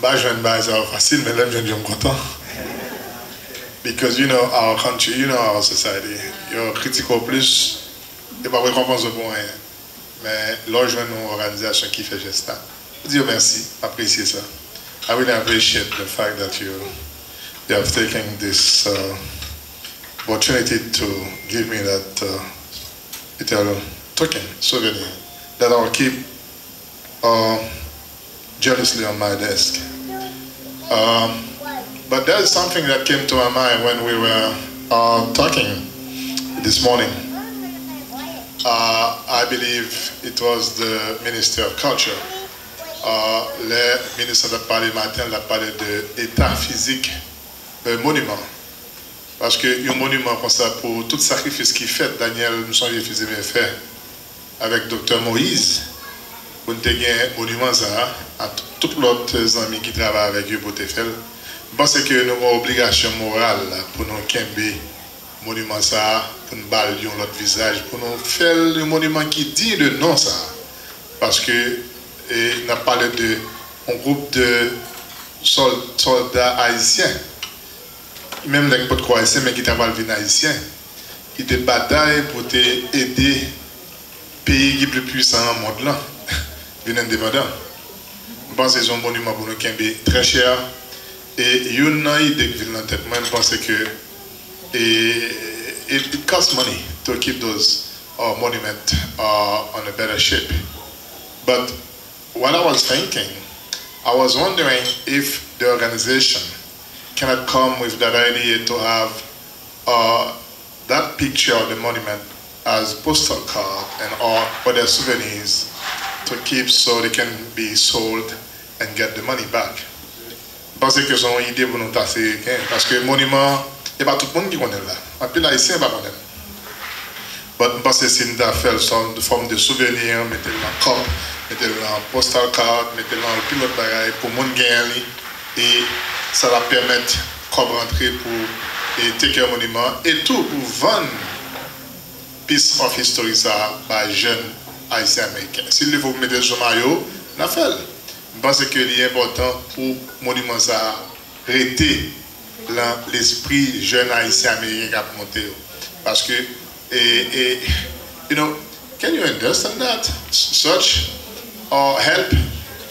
pas jeune, c'est facile, mais là, je suis content. Because you know our country, you know our society. You're critical plus, et pas récompense pour rien. Mais là, je une organisation qui fait geste. Dieu merci, appréciez ça. I really appreciate the fact that you have taken this opportunity to give me that little token, souvenir, that I'll keep jealously on my desk. But there's something that came to my mind when we were talking this morning. I believe it was the Minister of Culture. Le ministre a parlé matin, il a parlé de l'état physique d'un monument. Parce que un monument comme ça, pour tout sacrifice qu'il fait, Daniel nous sommes faisait bien fait avec Dr. Moïse, pour nous gagner un monument ça, à tous les autres amis qui travaillent avec eux pour te faire. Je pense que nous avons une obligation morale pour nous camber monument ça, pour nous balayer notre visage, pour nous faire le monument qui dit le nom ça. Parce que on a parlé d'un groupe de soldats haïtiens, même les pas de quoi haïtiens, mais qui étaient venus haïtiens, qui étaient bataille pour aider les pays les plus puissants au monde là, bien indépendants. Je pense que c'est un monument pour nous qui est très cher. Et il y a une idée qui vient en tête. Moi, je pense que it costs money to keep those monuments on a better shape. But what I was thinking, I was wondering if the organization cannot come with that idea to have that picture of the monument as postal card and or other souvenirs to keep so they can be sold and get the money back. Parce que c'est une idée pour nous tasser, parce que le monument, il n'y a pas tout le monde qui connaît là. Et puis là, ici, il n'y a pas de connaître. Mais je pense que c'est une affaire sous forme de souvenir, mettez-le dans le cop, mettez-le dans le postal card, mettez-le dans le pilote bagaille pour le monde gagner. Et ça va permettre de rentrer pour take un monument et tout pour vendre piece of history ça par jeunes haïtiens américains. Si vous mettez sur maillot, on a fait. Je pense que c'est important pour le monument ça arrêter l'esprit jeune haïtien américain qui a monté. Parce que, you know, can you understand that? Such help,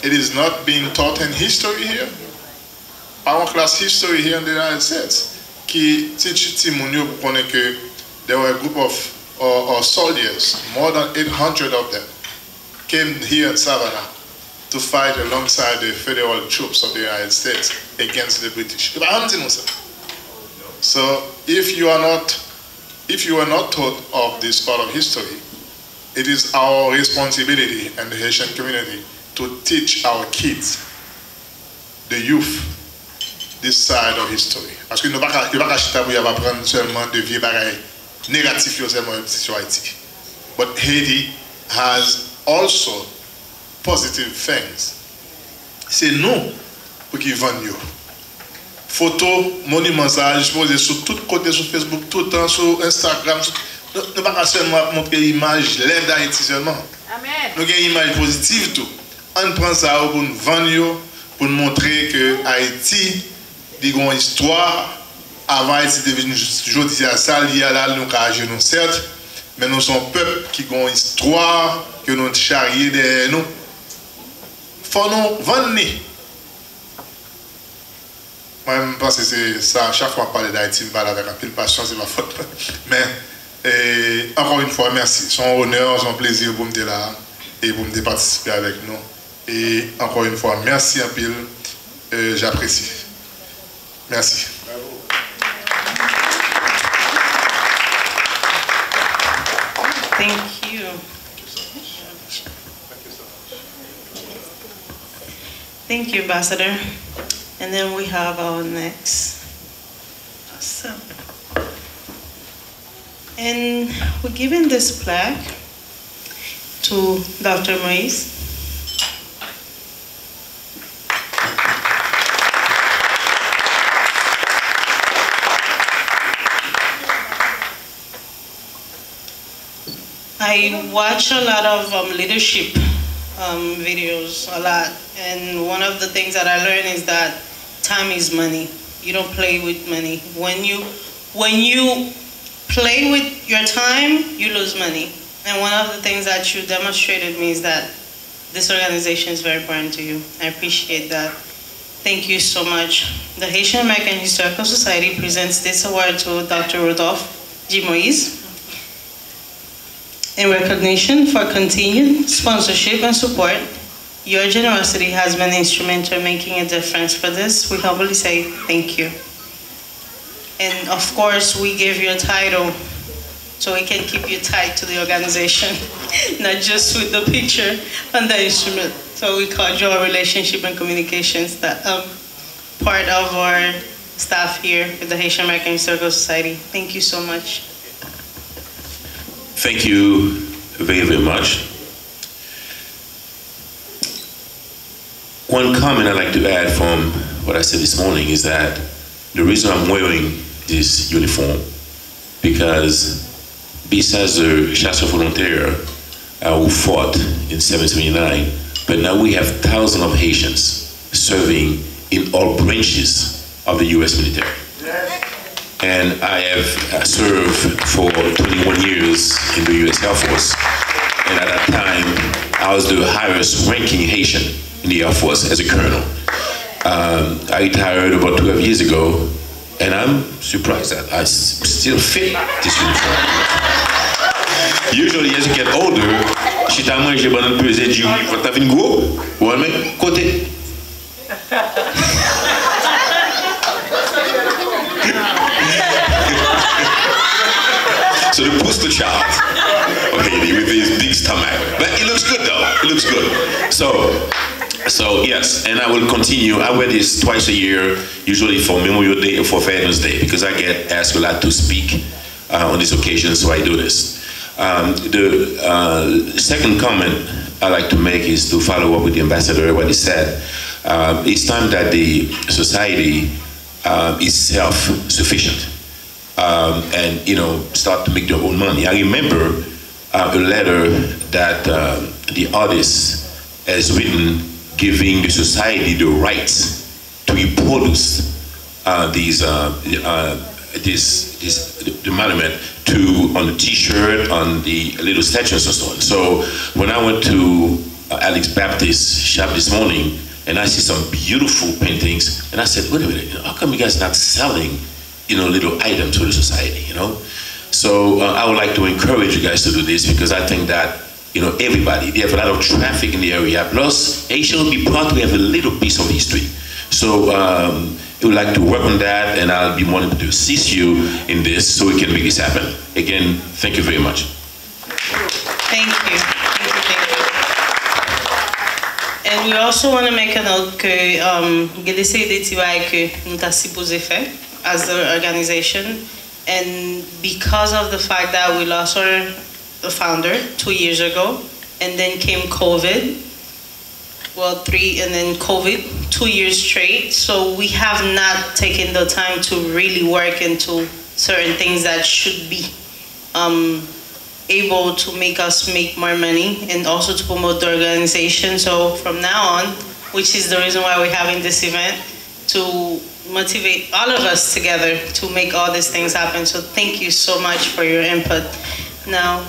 it is not being taught in history here. Our class history here in the United States, qui teach Timonio pour connaître que there were a group of soldiers, more than 800 of them, came here in Savannah to fight alongside the federal troops of the United States against the British. So if you are not taught of this part of history, it is our responsibility and the Haitian community to teach our kids, the youth, this side of history. Parce que nous ne pouvons pas apprendre seulement de vieux bagailles négatifs seulement sur Haïti. But Haiti has also positive things. C'est nous qui vendons. Photos, monuments, je pose sur tout côté, sur Facebook, tout le temps, sur Instagram. Nous ne pouvons pas seulement montrer l'image l'aide d'Haïti seulement. Amen. Nous avons une image positive tout. On prend ça pour nous vendre, pour nous montrer que Haïti a une histoire. Avant Haïti devenu aujourd'hui à ça, il y a là, nous avons nous certes, mais nous sommes un peuple qui a une histoire, que nous charrions derrière nous. Il faut nous vendre. Moi, je pense que c'est ça. Chaque fois qu'on parle d'Haïti, je parle avec un peu de passion, c'est ma faute. Mais encore une fois, merci. C'est un honneur, c'est un plaisir pour me être là et pour me participer avec nous. Et encore une fois, merci un peu. J'apprécie. Merci. Thank you. Thank you, Ambassador. And then we have our next. Awesome. And we're giving this plaque to Dr. Moise. I watch a lot of leadership videos a lot. And one of the things that I learned is that time is money. You don't play with money. When you play with your time, you lose money. And one of the things that you demonstrated me is that this organization is very important to you. I appreciate that. Thank you so much. The Haitian American Historical Society presents this award to Dr. Rodolphe G. Moise in recognition for continued sponsorship and support. Your generosity has been instrumental in making a difference. For this, we humbly say thank you. And of course, we give you a title so we can keep you tied to the organization, not just with the picture and the instrument. So we call you our relationship and communications, that part of our staff here at the Haitian American Historical Society. Thank you so much. Thank you very, very much. One comment I'd like to add from what I said this morning is that the reason I'm wearing this uniform, because besides the chasseurs volontaires who fought in 1779, but now we have thousands of Haitians serving in all branches of the U.S. military. And I have served for 21 years in the U.S. Air Force. And at that time, I was the highest ranking Haitian in the Air Force as a colonel. I retired about 12 years ago, and I'm surprised that I still fit this uniform. Usually, as you get older, si t'as mangé pendant pesé du livre, t'as vu gros, ou on met côté. So they push the child, okay, with his big stomach. But it looks good though, it looks good. So yes, and I will continue. I wear this twice a year, usually for Memorial Day or for Veterans Day, because I get asked a lot to speak on this occasion, so I do this. The second comment I like to make is to follow up with the ambassador, what he said. It's time that the society is self-sufficient. And start to make their own money. I remember a letter that the artist has written giving the society the rights to reproduce the monument on the T-shirt, on the little statues and so on. So when I went to Alex Baptist's shop this morning and I see some beautiful paintings, and I said, wait a minute, how come you guys not selling little items for the society, So I would like to encourage you guys to do this, because I think that, everybody, they have a lot of traffic in the area. Plus, Asia will be proud to have a little piece of history. So I would like to work on that, and I'll be more than to assist you in this so we can make this happen. Again, thank you very much. Thank you. And we also want to make a note que GDC DTY que nous t'a supposé faire as the organization, and because of the fact that we lost the founder 2 years ago, and then came COVID, and then COVID 2 years straight, so we have not taken the time to really work into certain things that should be able to make us make more money and also to promote the organization. So from now on, which is the reason why we're having this event, to motivate all of us together to make all these things happen. So thank you so much for your input. Now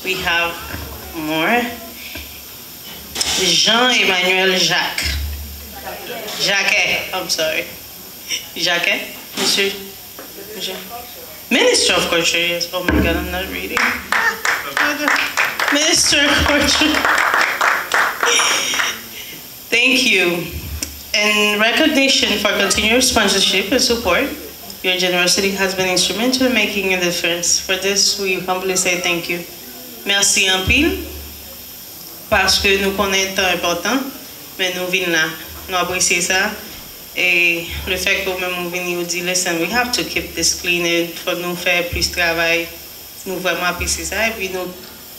we have more. Jean-Emmanuel Jacques. Jacquet, I'm sorry. Jacquet, Monsieur. Minister of Culture, yes. Oh my God, I'm not reading. Minister of Culture. Thank you. In recognition for continued sponsorship and support, your generosity has been instrumental in making a difference. For this, we humbly say thank you. Merci en pile, parce que nous connaissons temps important, mais nous venons là. Nous apprécions ça. Et le fait que nous venons dire, listen, we have to keep this clean, il faut nous faire plus de travail. Nous vraiment apprécions ça. Et puis nous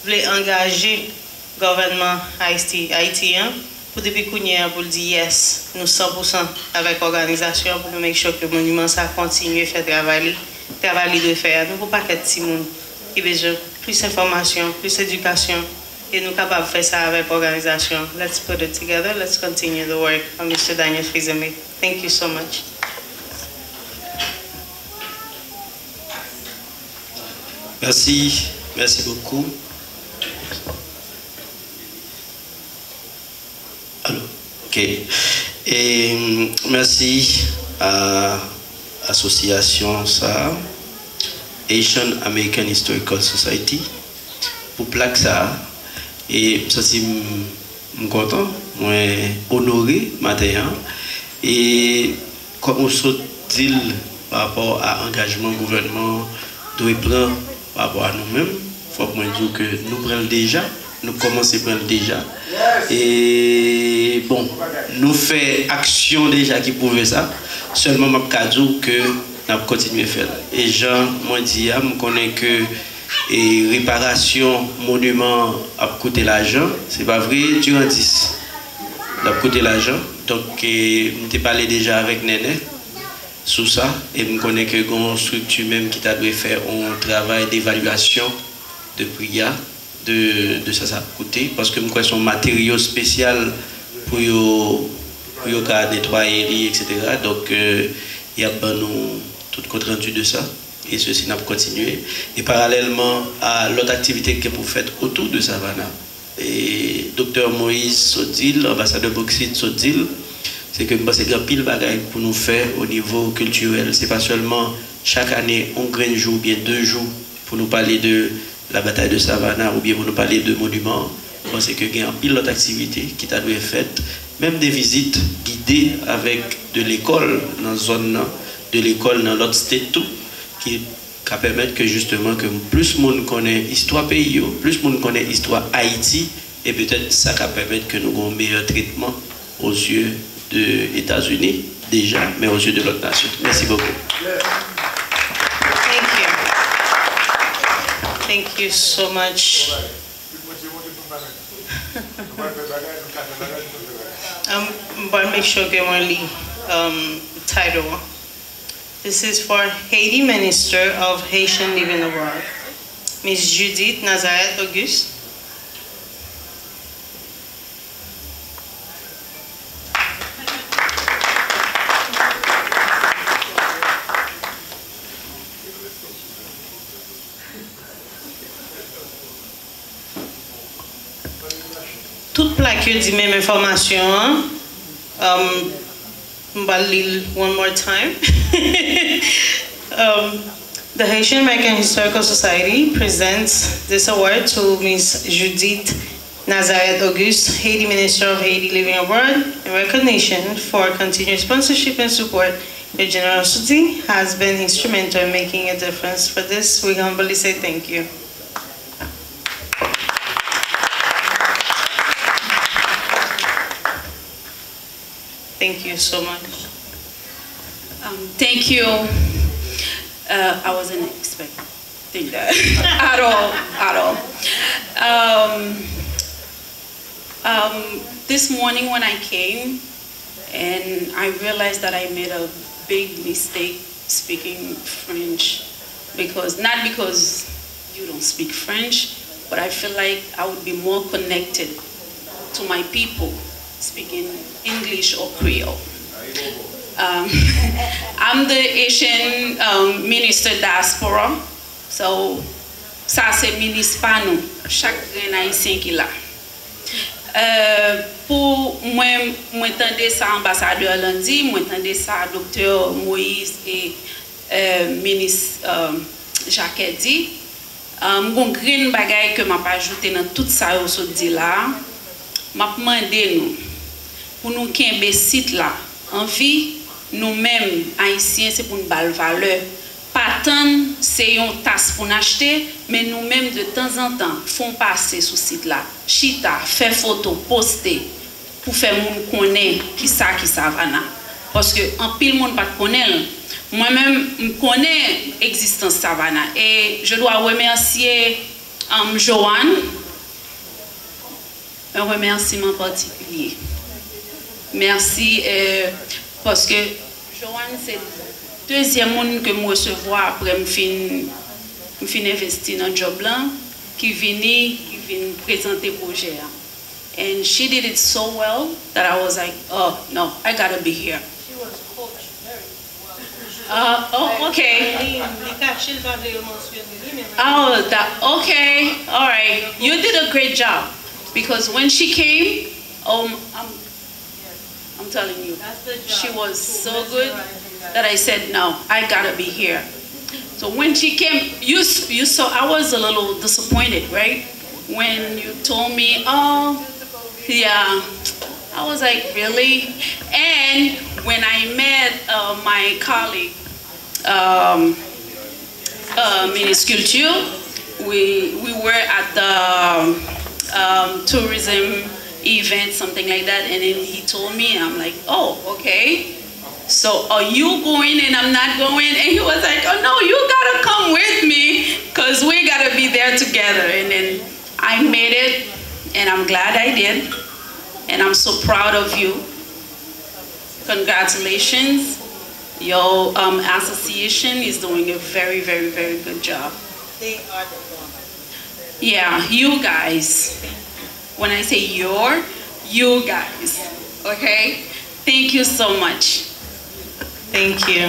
voulons engager le gouvernement haïtien pour depuis qu'on y a pour dire yes, nous 100% avec l'organisation pour nous make sure que le monument ça continue à faire travail de faire. Nous ne pouvons pas être si monde qui besoin plus d'informations, plus d'éducation, et nous capables de faire ça avec l'organisation. Let's put it together. Let's continue the work of Mr. Daniel Fizeme. Thank you so much. Merci, merci beaucoup. Alors, ok. Et merci à l'association Asian American Historical Society pour plaque ça. Et ça c'est content, moi honoré matin. Et comme on se dit par rapport à l'engagement gouvernement doit prendre par rapport à nous-mêmes, il faut dire que nous prenons déjà, nous commençons à prendre déjà. Et bon, nous faisons action déjà qui prouve ça. Seulement, je peux dire que nous allons continuer à faire. Et Jean, moi, dit, je connais que et réparation, monument, a coûté l'argent. C'est pas vrai, durant 10. Ça a coûté l'argent. Donc, je t'ai parlé déjà avec Néné sur ça. Et je connais que une structure même qui t'a dû faire un travail d'évaluation de prière de ça a coûté. Parce que je crois que c'est un matériau spécial pour nettoyer, etc. Donc, il y a nous tout compte rendu de ça. Et ceci n'a pas continué. Et parallèlement à l'autre activité que vous faites autour de Savannah, et Dr Moïse Sodil, ambassadeur Bauxite Sodil, c'est que c'est grand pile bagaille pour nous faire au niveau culturel. C'est pas seulement chaque année, un grand jour, bien 2 jours, pour nous parler de la bataille de Savannah ou bien pour nous parler de monuments. C'est que il y a un pile d'autres activités qui t'a dû être faites, même des visites guidées avec de l'école dans la zone de l'école dans l'autre state tout. Qui permettent que justement que plus de monde connaît l'histoire pays, plus de monde connaît l'histoire Haïti, et peut-être ça va permettre que nous ayons un meilleur traitement aux yeux des États-Unis déjà, mais aux yeux de l'autre nation. Merci beaucoup. Thank you. Thank you so much. But make sure que moi lis title. This is for Haiti Minister of Haitian Living Abroad, Ms. Judith Nazareth Auguste. Toute plaque dit même information. One more time. The Haitian American Historical Society presents this award to Ms. Judith Nazareth Auguste, Haiti Minister of Haiti Living Abroad, in recognition for continued sponsorship and support. Your generosity has been instrumental in making a difference. For this, we humbly say thank you. Thank you so much. Thank you. I wasn't expecting that at all. This morning when I came, and I realized that I made a big mistake speaking French, not because you don't speak French, but I feel like I would be more connected to my people speaking English or Creole. I'm the Asian Minister Diaspora, so ça c'est ministre pas nous, chaque haïtien qui là. Pour moi entendre ça ambassadeur lundi, moi entendre ça docteur Moïse et ministre Jacques dit, mon green bagay que m'a pas ajouté dans tout ça au so dit là, m'a demandé nous pour nous kembe site là en vie nous-mêmes haïtiens c'est pour nous bal valeur pas tant c'est une tasse pour acheter mais nous-mêmes de temps en temps font passer sur site là chita faire photo poster pour faire monde connaît qui Savannah parce que en pile monde pas connaît moi-même je connais existence Savannah et je dois remercier Joanne un remerciement particulier. Merci parce que Joanne c'est le deuxième monde que moi recevoir après me fin investir dans le job là qui vient vin présenter projet. And she did it so well that I was like, oh no, I gotta be here. She was coached very well. Oh, okay. Oh, that, okay, all right. You did a great job. Because when she came, I'm telling you, she was so good that I said, no, I gotta be here. So when she came, you saw, I was a little disappointed, right? When you told me, oh, yeah, I was like, really? And when I met my colleague, Minisculture, we were at the tourism event, something like that, and then he told me, I'm like, oh, okay. So are you going and I'm not going? And he was like, oh no, you gotta come with me because we gotta be there together. And then I made it, and I'm glad I did. And I'm so proud of you. Congratulations. Your association is doing a very, very, very good job. They are the ones. Yeah, you guys. When I say you guys, okay? Thank you so much. Thank you.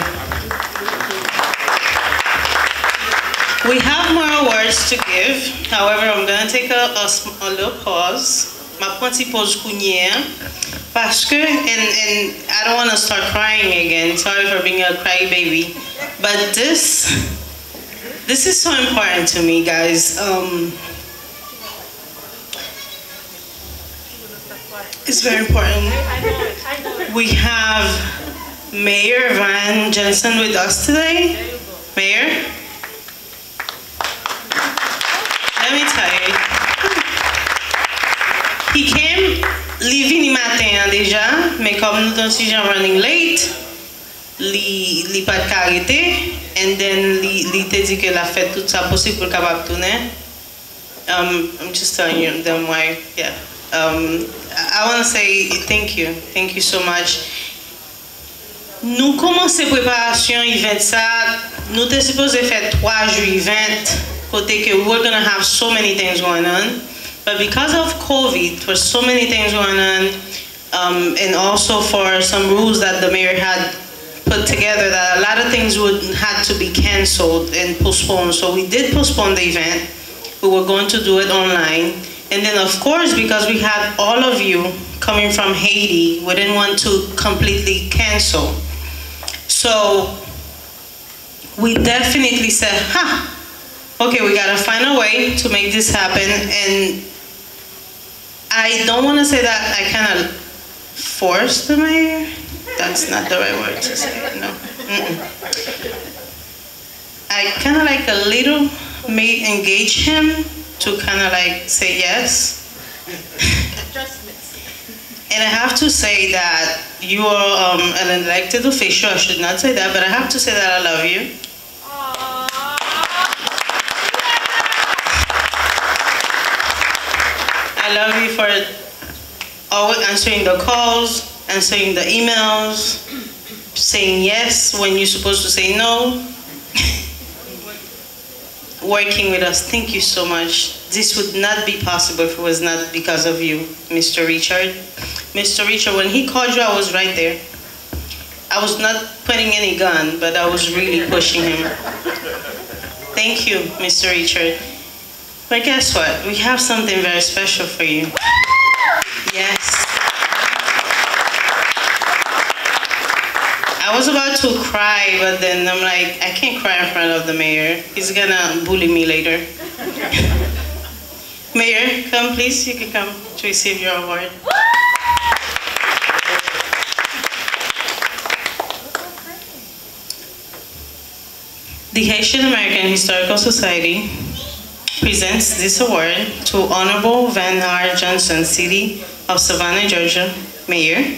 We have more awards to give. However, I'm going to take a little pause. Ma petit pause kounye. Parce que, and I don't want to start crying again. Sorry for being a cry baby. But this is so important to me, guys. It's very important. We have Mayor Van Jensen with us today. Mayor? Let me tell you. He came leaving matin déjà, mais comme nous sommes running late, li pas de carité, and then li te dit que la fête tout ça possible pour capable tourner. I'm just telling you them why. Yeah. I want to say thank you so much. Nous commençons préparation event ça, nous étions supposé faire 3 jours event, côté que we're gonna have so many things going on, but because of COVID, for so many things going on, and also for some rules that the mayor had put together, that a lot of things would had to be canceled and postponed. So we did postpone the event. We were going to do it online. And then of course, because we had all of you coming from Haiti, we didn't want to completely cancel. So we definitely said, okay, we gotta find a way to make this happen. And I don't wanna say that I kind of forced the mayor. That's not the right word to say, no. I kind of like a little made engage him to kind of like say yes. And I have to say that you are an elected official. I should not say that, but I have to say that I love you. I love you for always answering the calls, answering the emails, saying yes when you're supposed to say no. Working with us, thank you so much. This would not be possible if it was not because of you, Mr. Richard. Mr. Richard, when he called you, I was right there. I was not putting any gun, but I was really pushing him. Thank you, Mr. Richard. But guess what? We have something very special for you. Yes. I was about to cry, but then I'm like, I can't cry in front of the mayor. He's gonna bully me later. Mayor, come please. You can come to receive your award. The Haitian American Historical Society presents this award to Honorable Van R. Johnson, City of Savannah, Georgia, Mayor.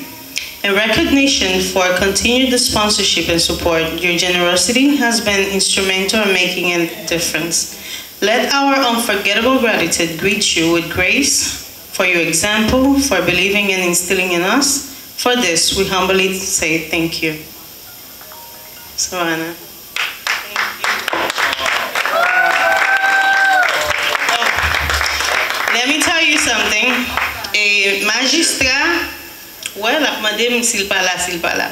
In recognition for continued sponsorship and support, your generosity has been instrumental in making a difference. Let our unforgettable gratitude greet you with grace for your example, for believing and instilling in us. For this, we humbly say thank you. Savannah. Et magistrat, ouais, la demandé s'il pas là, s'il pas là.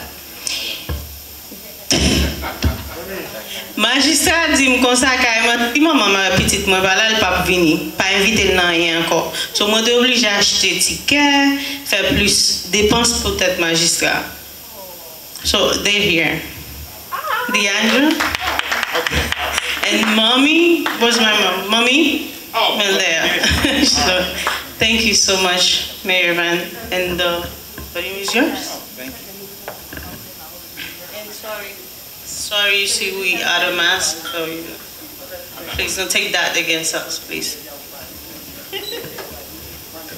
Magistrat dit comme ça carrément, si maman ma petite moi pas là, elle pas venir, pas inviter nan rien encore. So moi suis obligé à acheter ticket, faire plus dépenses pour être magistrat. So they're here. Deandra. And mommy, where's my mom? Mommy? Oh, there. So thank you so much, Mayor Van. And the podium is yours. Thank you. And sorry, you see we out of mask, so you know, please don't take that against us, please.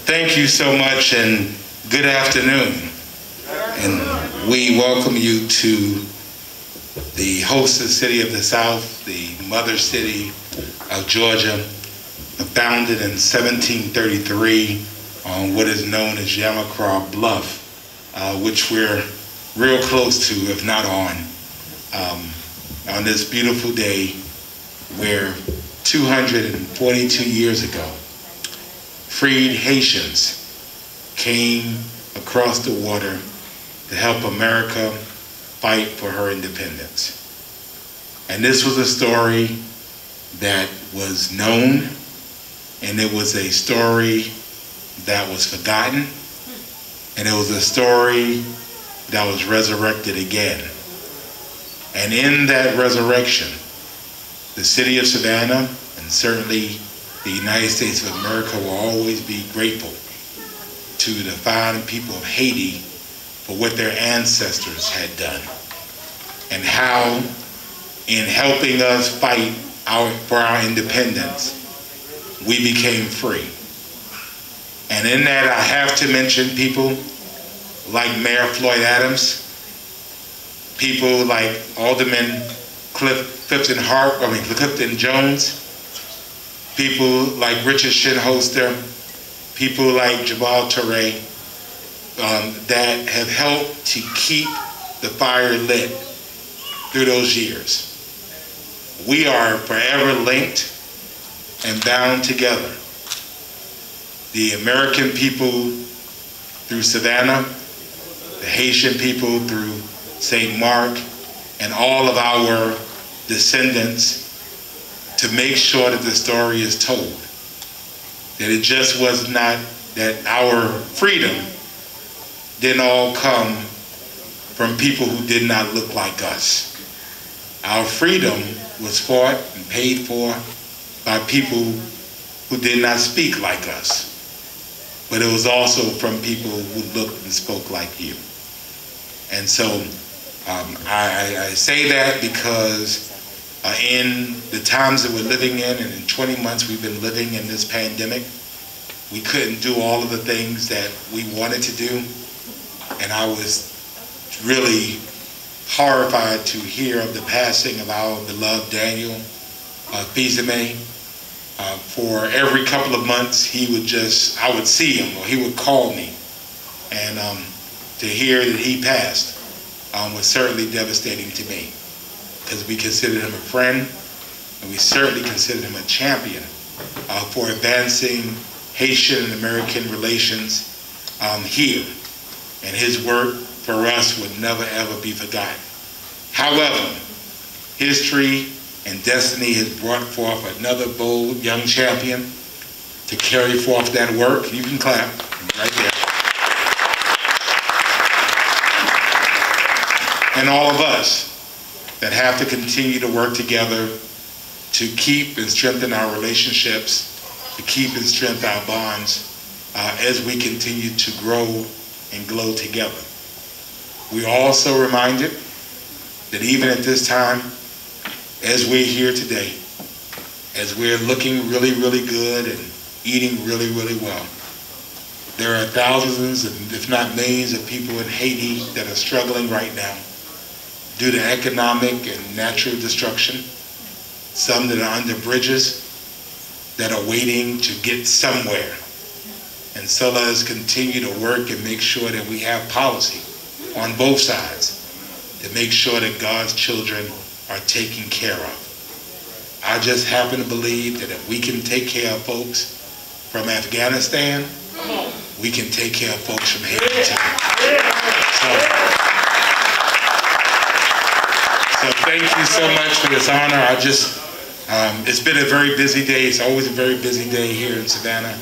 Thank you so much and good afternoon. And we welcome you to the hostess city of the South, the mother city of Georgia, founded in 1733 on what is known as Yamacraw Bluff, which we're real close to, if not on this beautiful day where 242 years ago, freed Haitians came across the water to help America fight for her independence. And this was a story that was known, and it was a story that was forgotten, and it was a story that was resurrected again. And in that resurrection, the city of Savannah, and certainly the United States of America, will always be grateful to the fine people of Haiti for what their ancestors had done, and how in helping us fight for our independence, we became free. And in that, I have to mention people like Mayor Floyd Adams, people like Alderman Clifton Jones, people like Richard Shinholster, people like Jabal Touré, that have helped to keep the fire lit through those years. We are forever linked and bound together. The American people through Savannah, the Haitian people through St. Mark, and all of our descendants, to make sure that the story is told. That it just was not that our freedom didn't all come from people who did not look like us. Our freedom was fought and paid for by people who did not speak like us. But it was also from people who looked and spoke like you. And so I say that because in the times that we're living in, and in 20 months we've been living in this pandemic, we couldn't do all of the things that we wanted to do. And I was really horrified to hear of the passing of our beloved Daniel Fizeme. For every couple of months, I would see him, or he would call me. And to hear that he passed was certainly devastating to me, because we considered him a friend, and we certainly considered him a champion for advancing Haitian and American relations here. And his work for us would never ever be forgotten. However, history and destiny has brought forth another bold young champion to carry forth that work. You can clap right there. And all of us that have to continue to work together to keep and strengthen our relationships, to keep and strengthen our bonds as we continue to grow and glow together. We are also reminded that even at this time, as we're here today, as we're looking really, really good and eating really, really well, there are thousands, if not millions, of people in Haiti that are struggling right now due to economic and natural destruction, some that are under bridges that are waiting to get somewhere. And so let us continue to work and make sure that we have policy on both sides to make sure that God's children are taken care of. I just happen to believe that if we can take care of folks from Afghanistan, we can take care of folks from Haiti too. So thank you so much for this honor. It's been a very busy day. It's always a very busy day here in Savannah.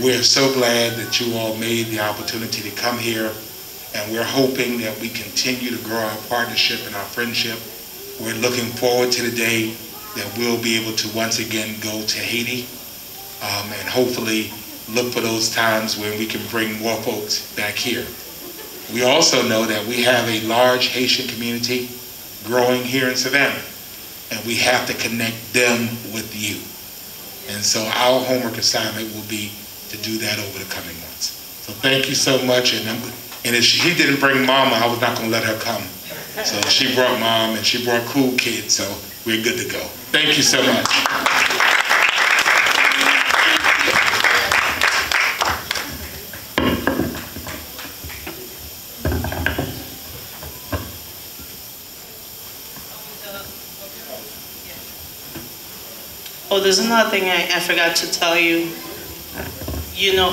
We're so glad that you all made the opportunity to come here, and we're hoping that we continue to grow our partnership and our friendship. We're looking forward to the day that we'll be able to once again go to Haiti, and hopefully look for those times when we can bring more folks back here. We also know that we have a large Haitian community growing here in Savannah, and we have to connect them with you. And so our homework assignment will be to do that over the coming months. So thank you so much. And if she didn't bring Mama, I was not going to let her come. So she brought Mom, and she brought cool kids, so we're good to go. Thank you so much. Oh, there's another thing I forgot to tell you. You know,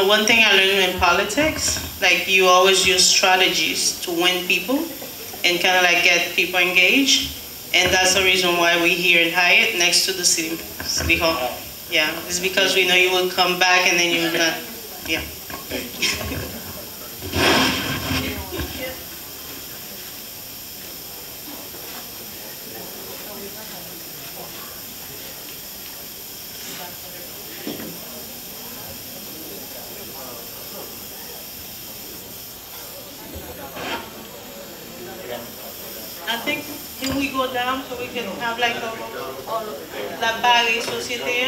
one thing I learned in politics, like you always use strategies to win people and kind of like get people engaged. And that's the reason why we're here in Hyatt next to the city hall. Yeah, it's because we know you will come back and then you will not, yeah. Thank you. I think, can we go down so we can have like la Paris Société?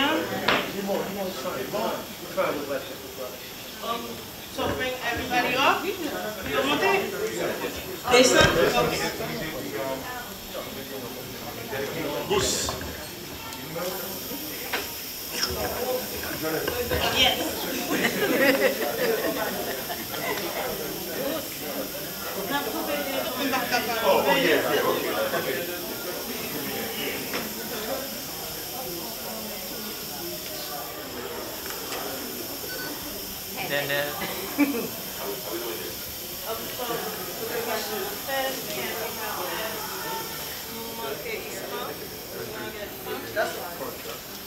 So bring everybody up. You want it? This one? Okay. Yes. Oh, yeah.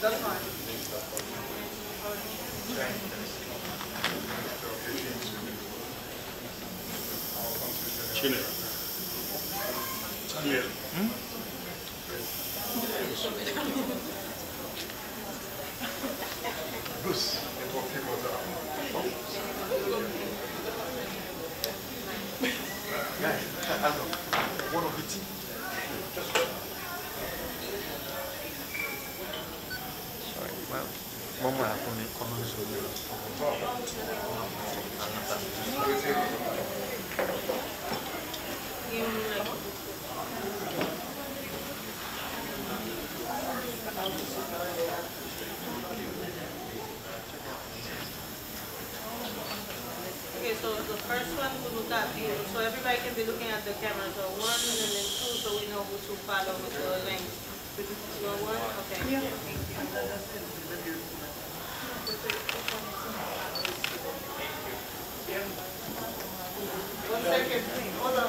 That's fine. Chile. Chile. Vamos a poner con nosotros. Okay, so the first one we look at you. So everybody can be looking at the camera. So 1 and then 2, so we know who to follow with the link. You want 1? Okay. Yeah. Thank you. One second. Hold on.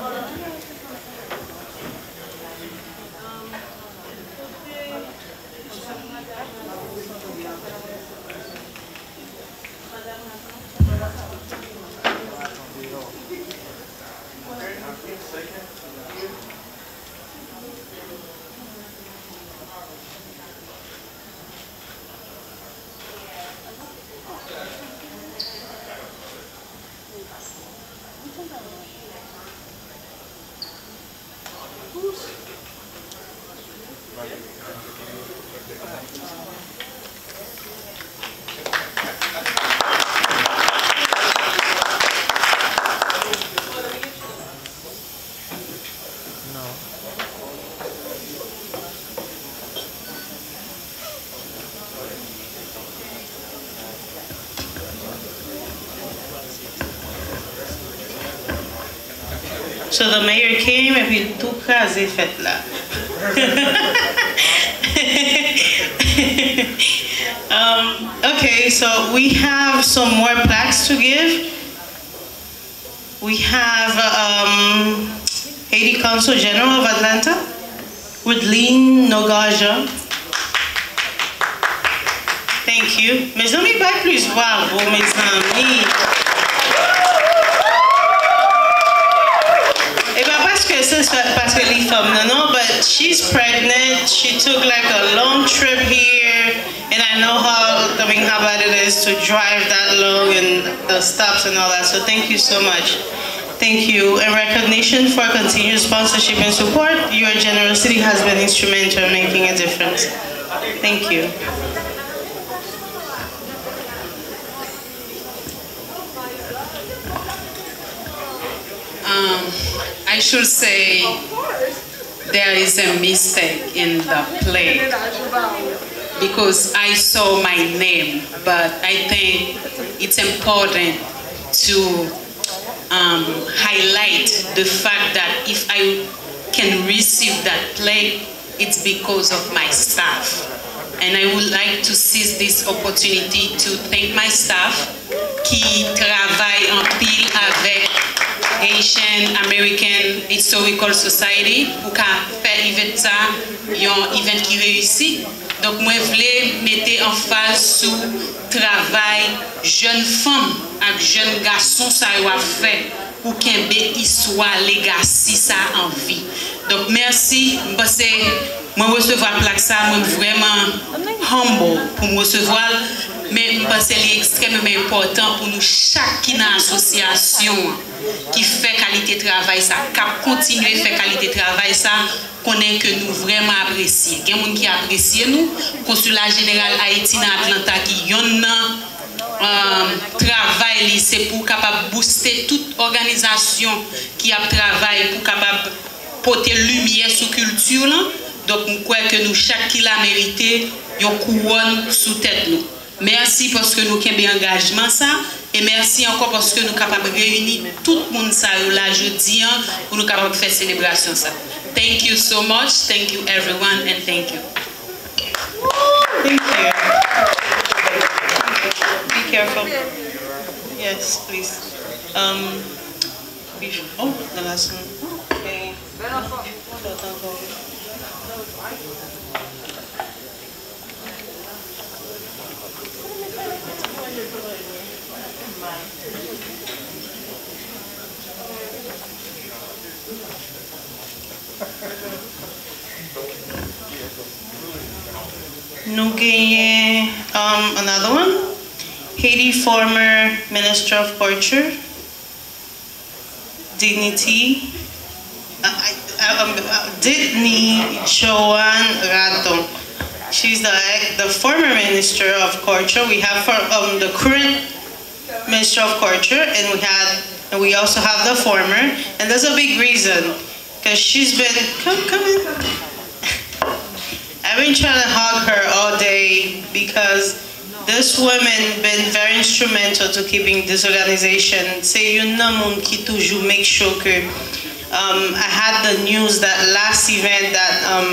So the mayor came et puis tout cas est fait là. Okay, so we have some more plaques to give. We have Haiti Consul General of Atlanta, Woodleen Nogaja. Thank you. Mes amis, pas plus bravo, mes amis. Et pas parce que les femmes, no, but she's pregnant. She took like a long trip here, and I know how bad it is to drive that long and the stops and all that. So thank you so much. Thank you. In recognition for continued sponsorship and support, your generosity has been instrumental in making a difference. Thank you. I should say there is a mistake in the plate because I saw my name, but I think it's important to highlight the fact that if I can receive that plate, it's because of my staff. And I would like to seize this opportunity to thank my staff qui travaille en pile avec Haitian American Historical Society pour faire event ça, un event qui réussit. Donc moi je voulais mettre en phase sur travail jeunes femmes et jeunes garçons ça a fait pour qu'il y ait histoire legacy ça en vie. Donc merci parce que moi recevoir plaque ça moi vraiment humble pour me recevoir mais parce que c'est extrêmement important pour nous chaque association qui fait qualité de travail ça qui continuer faire qualité de travail ça connaît que nous vraiment apprécier. Il y a des gens qui apprécient nous consulat général Haïti dans Atlanta qui yon travail c'est pour capable booster toute organisation qui a travail pour capable porter lumière sur culture là. Donc je crois que nous chaque qui l'a mérité une couronne sous tête nous. Merci parce que nous avons engagement ça et merci encore parce que nous sommes capables de réunir tout le monde ça là jeudi pour nous capables de faire célébration ça. Thank you so much. Thank you everyone and thank you. Thank you. Be careful. Yes, please. Oh, the last one. Okay. Nous gagnons another one. Haiti former Minister of Culture, Dignity, Dignity Joan Raton. She's the former Minister of Culture. We have the current Minister of Culture, and we also have the former. And there's a big reason, because she's been come in. I've been trying to hug her all day because this woman been very instrumental to keeping this organization. C'est une monde qui toujours make sure que I had the news that last event that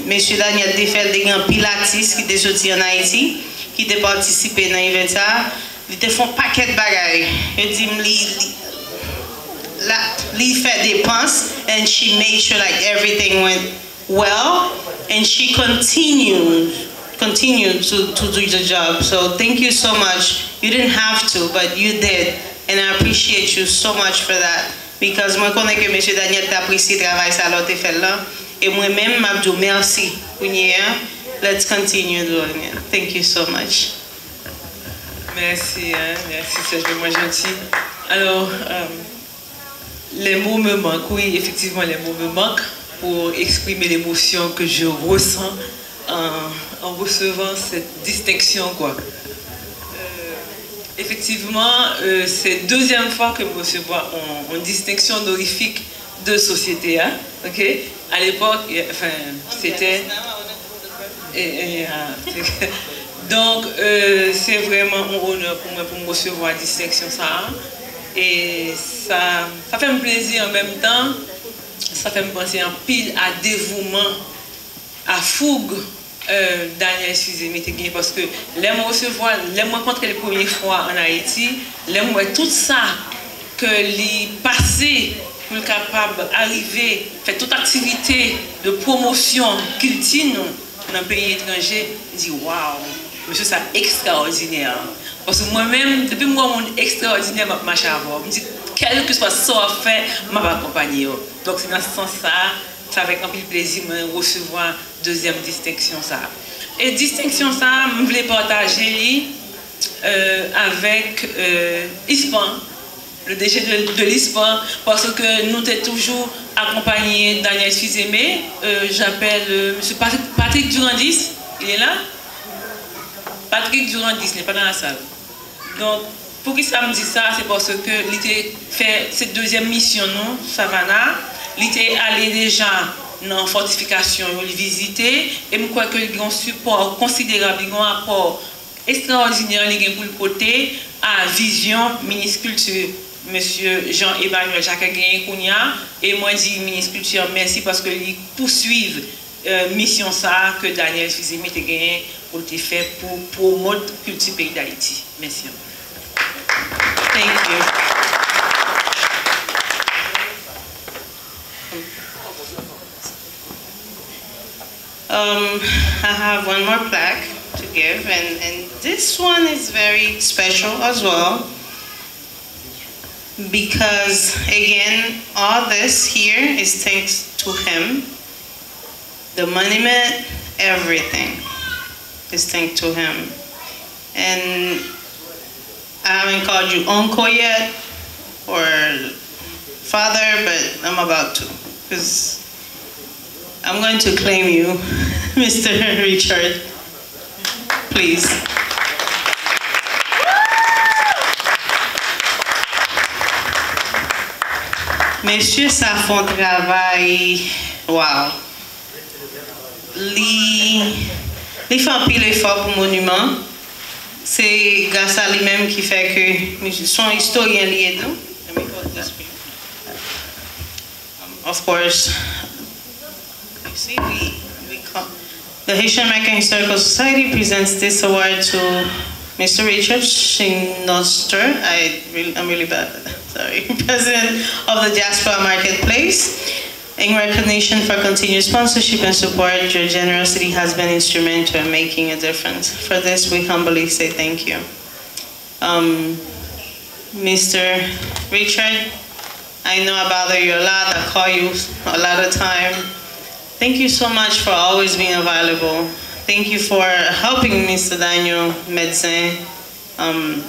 Monsieur Daniel Defel de un Pilates qui était sorti en Haïti, qui était participé dans l'event ça, il te font paquet de bagailles. Il dit li fait dépenses and she made sure like everything went well and she continued to do the job. So thank you so much. You didn't have to, but you did, and I appreciate you so much for that. Because moi connais que Monsieur Daniel t'apprécie le travail ça l'autre fait là, et moi-même m'a dit merci. Let's continue doing it. Thank you so much. Merci, merci, c'est vraiment gentil. Alors, les mots me manquent, oui, effectivement, les mots me manquent pour exprimer l'émotion que je ressens en recevant cette distinction, quoi. Effectivement, c'est la deuxième fois que je reçois une distinction honorifique de société. Hein? Okay? À l'époque, enfin, c'était... Donc, c'est vraiment un honneur pour moi pour recevoir la distinction. Ça, et ça fait un plaisir en même temps. Ça fait me penser en pile à dévouement, à fougue Daniel, excusez-moi, parce que les mots recevoir, les mots rencontrer les premières fois en Haïti, les mots tout ça que les passés pour le capable d'arriver, faire toute activité de promotion qu'il dit dans un pays étranger, je dis waouh, monsieur, ça extraordinaire. Parce que moi-même, depuis moi, mon extraordinaire, je marche avant. Je me dis, quel que soit ce qu'on fait, je vais accompagner. Donc, c'est dans ce sens-là, c'est avec un peu de plaisir de recevoir deuxième distinction. Ça. Et distinction, ça, je voulais partager avec l'ISPAN, le DG de l'ISPAN, parce que nous avons toujours accompagné Daniel, excusez-moi, j'appelle M. Patrick Durandis, il est là? Patrick Durandis n'est pas dans la salle. Donc, pour qui ça me dit ça, c'est parce que il était fait cette deuxième mission, nous, Savannah, il était allé déjà dans la fortification, il visité, et je crois qu'il y a un support considérable, il y a un apport extraordinaire pour le côté à vision ministre culture, M. Jean-Emmanuel Jacques Kounia, et moi je dis ministre culture, merci parce qu'ils poursuivent mission ça que Daniel Fizemi a gagné pour le faire pour promouvoir la culture pays d'Haïti. Merci. Thank you. I have one more plaque to give, and this one is very special as well, because again, all this here is thanks to him. The monument, everything is thanks to him. And I haven't called you uncle yet, or father, but I'm about to, because I'm going to claim you, Mr. Richard, please. Messieurs, ça fait un travail, wow. Il fait un pile effort pour le monument. C'est grâce à lui-même qui fait que son historien lié. Of course, you see, the Haitian American Historical Society presents this award to Mr. Richard Shinoster. I'm really bad. Sorry, President of the Diaspora Marketplace. In recognition for continued sponsorship and support, your generosity has been instrumental in making a difference. For this, we humbly say thank you. Mr. Richard, I know I bother you a lot, I call you a lot of time. Thank you so much for always being available. Thank you for helping Mr. Daniel Medecin and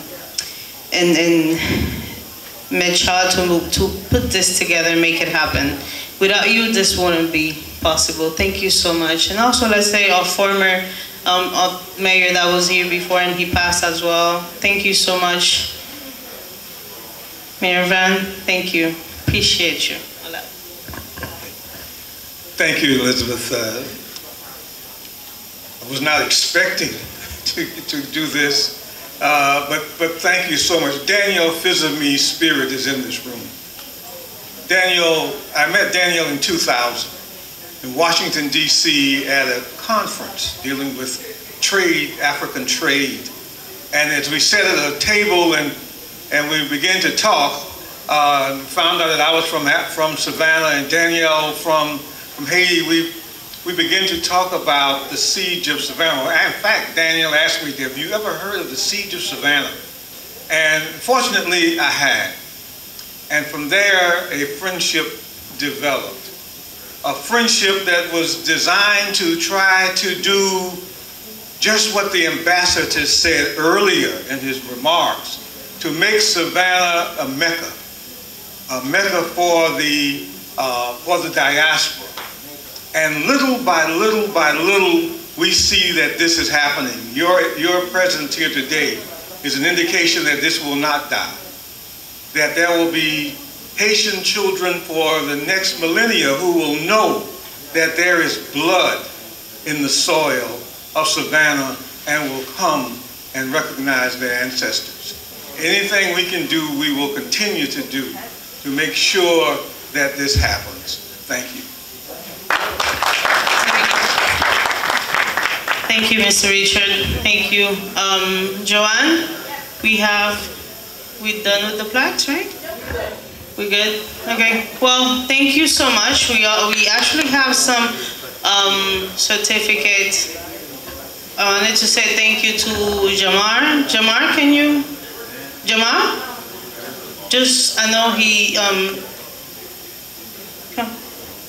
Medchar to put this together and make it happen. Without you, this wouldn't be possible. Thank you so much. And also, let's say our former mayor that was here before and he passed as well. Thank you so much. Mayor Van, thank you. Appreciate you a lot. Thank you, Elizabeth. I was not expecting to do this, but thank you so much. Daniel Fizemi's spirit is in this room. I met Daniel in 2000 in Washington, D.C. at a conference dealing with trade, African trade. And as we sat at a table and we began to talk, found out that I was from Savannah and Danielle from Haiti, we began to talk about the siege of Savannah. In fact, Daniel asked me, have you ever heard of the siege of Savannah? And fortunately, I had. And from there, a friendship developed. A friendship that was designed to try to do just what the ambassador said earlier in his remarks, to make Savannah a Mecca for the diaspora. And little by little, we see that this is happening. Your presence here today is an indication that this will not die. That there will be Haitian children for the next millennia who will know that there is blood in the soil of Savannah and will come and recognize their ancestors. Anything we can do, we will continue to do to make sure that this happens. Thank you. Thank you, Mr. Richard. Thank you. Joanne, we done with the plaques, right? We good? Okay. Well, thank you so much. We actually have some certificates. I wanted to say thank you to Jamar. Jamar, can you? Jamar? Just, I know he, come.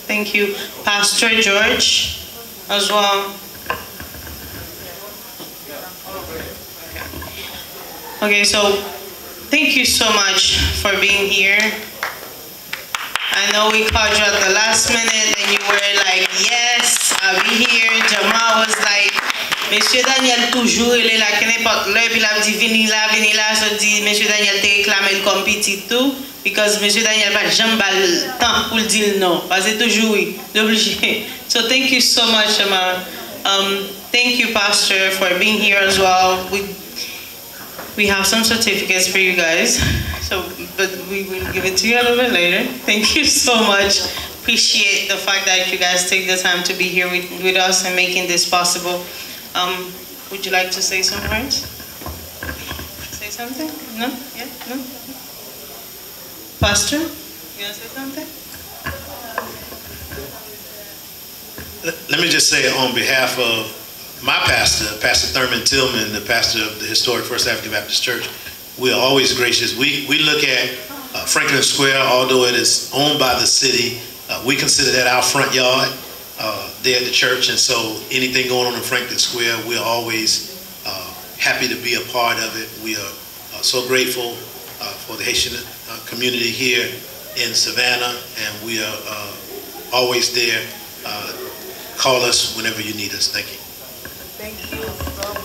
Thank you. Pastor George as well. Okay, so thank you so much for being here. I know we called you at the last minute and you were like, yes, I'll be here. Jamal was like, Monsieur Daniel toujours, il est là, qu'à n'importe l'heure, puis il a dit, vini là, je dis, Monsieur Daniel te réclamé comme petit tout, because Monsieur Daniel va jamais le temps pour dire non, parce que toujours oui, l'obligé. So thank you so much, Jamal. Thank you, Pastor, for being here as well. We have some certificates for you guys, but we will give it to you a little bit later. Thank you so much. Appreciate the fact that you guys take the time to be here with us and making this possible. Would you like to say some words? Say something? No? Yeah? No? Pastor, you want to say something? Let me just say on behalf of my pastor, Pastor Thurman Tillman, the pastor of the historic First African Baptist Church, we are always gracious. We look at Franklin Square, although it is owned by the city, we consider that our front yard there at the church, and so anything going on in Franklin Square, we're always happy to be a part of it. We are so grateful for the Haitian community here in Savannah, and we are always there. Call us whenever you need us. Thank you.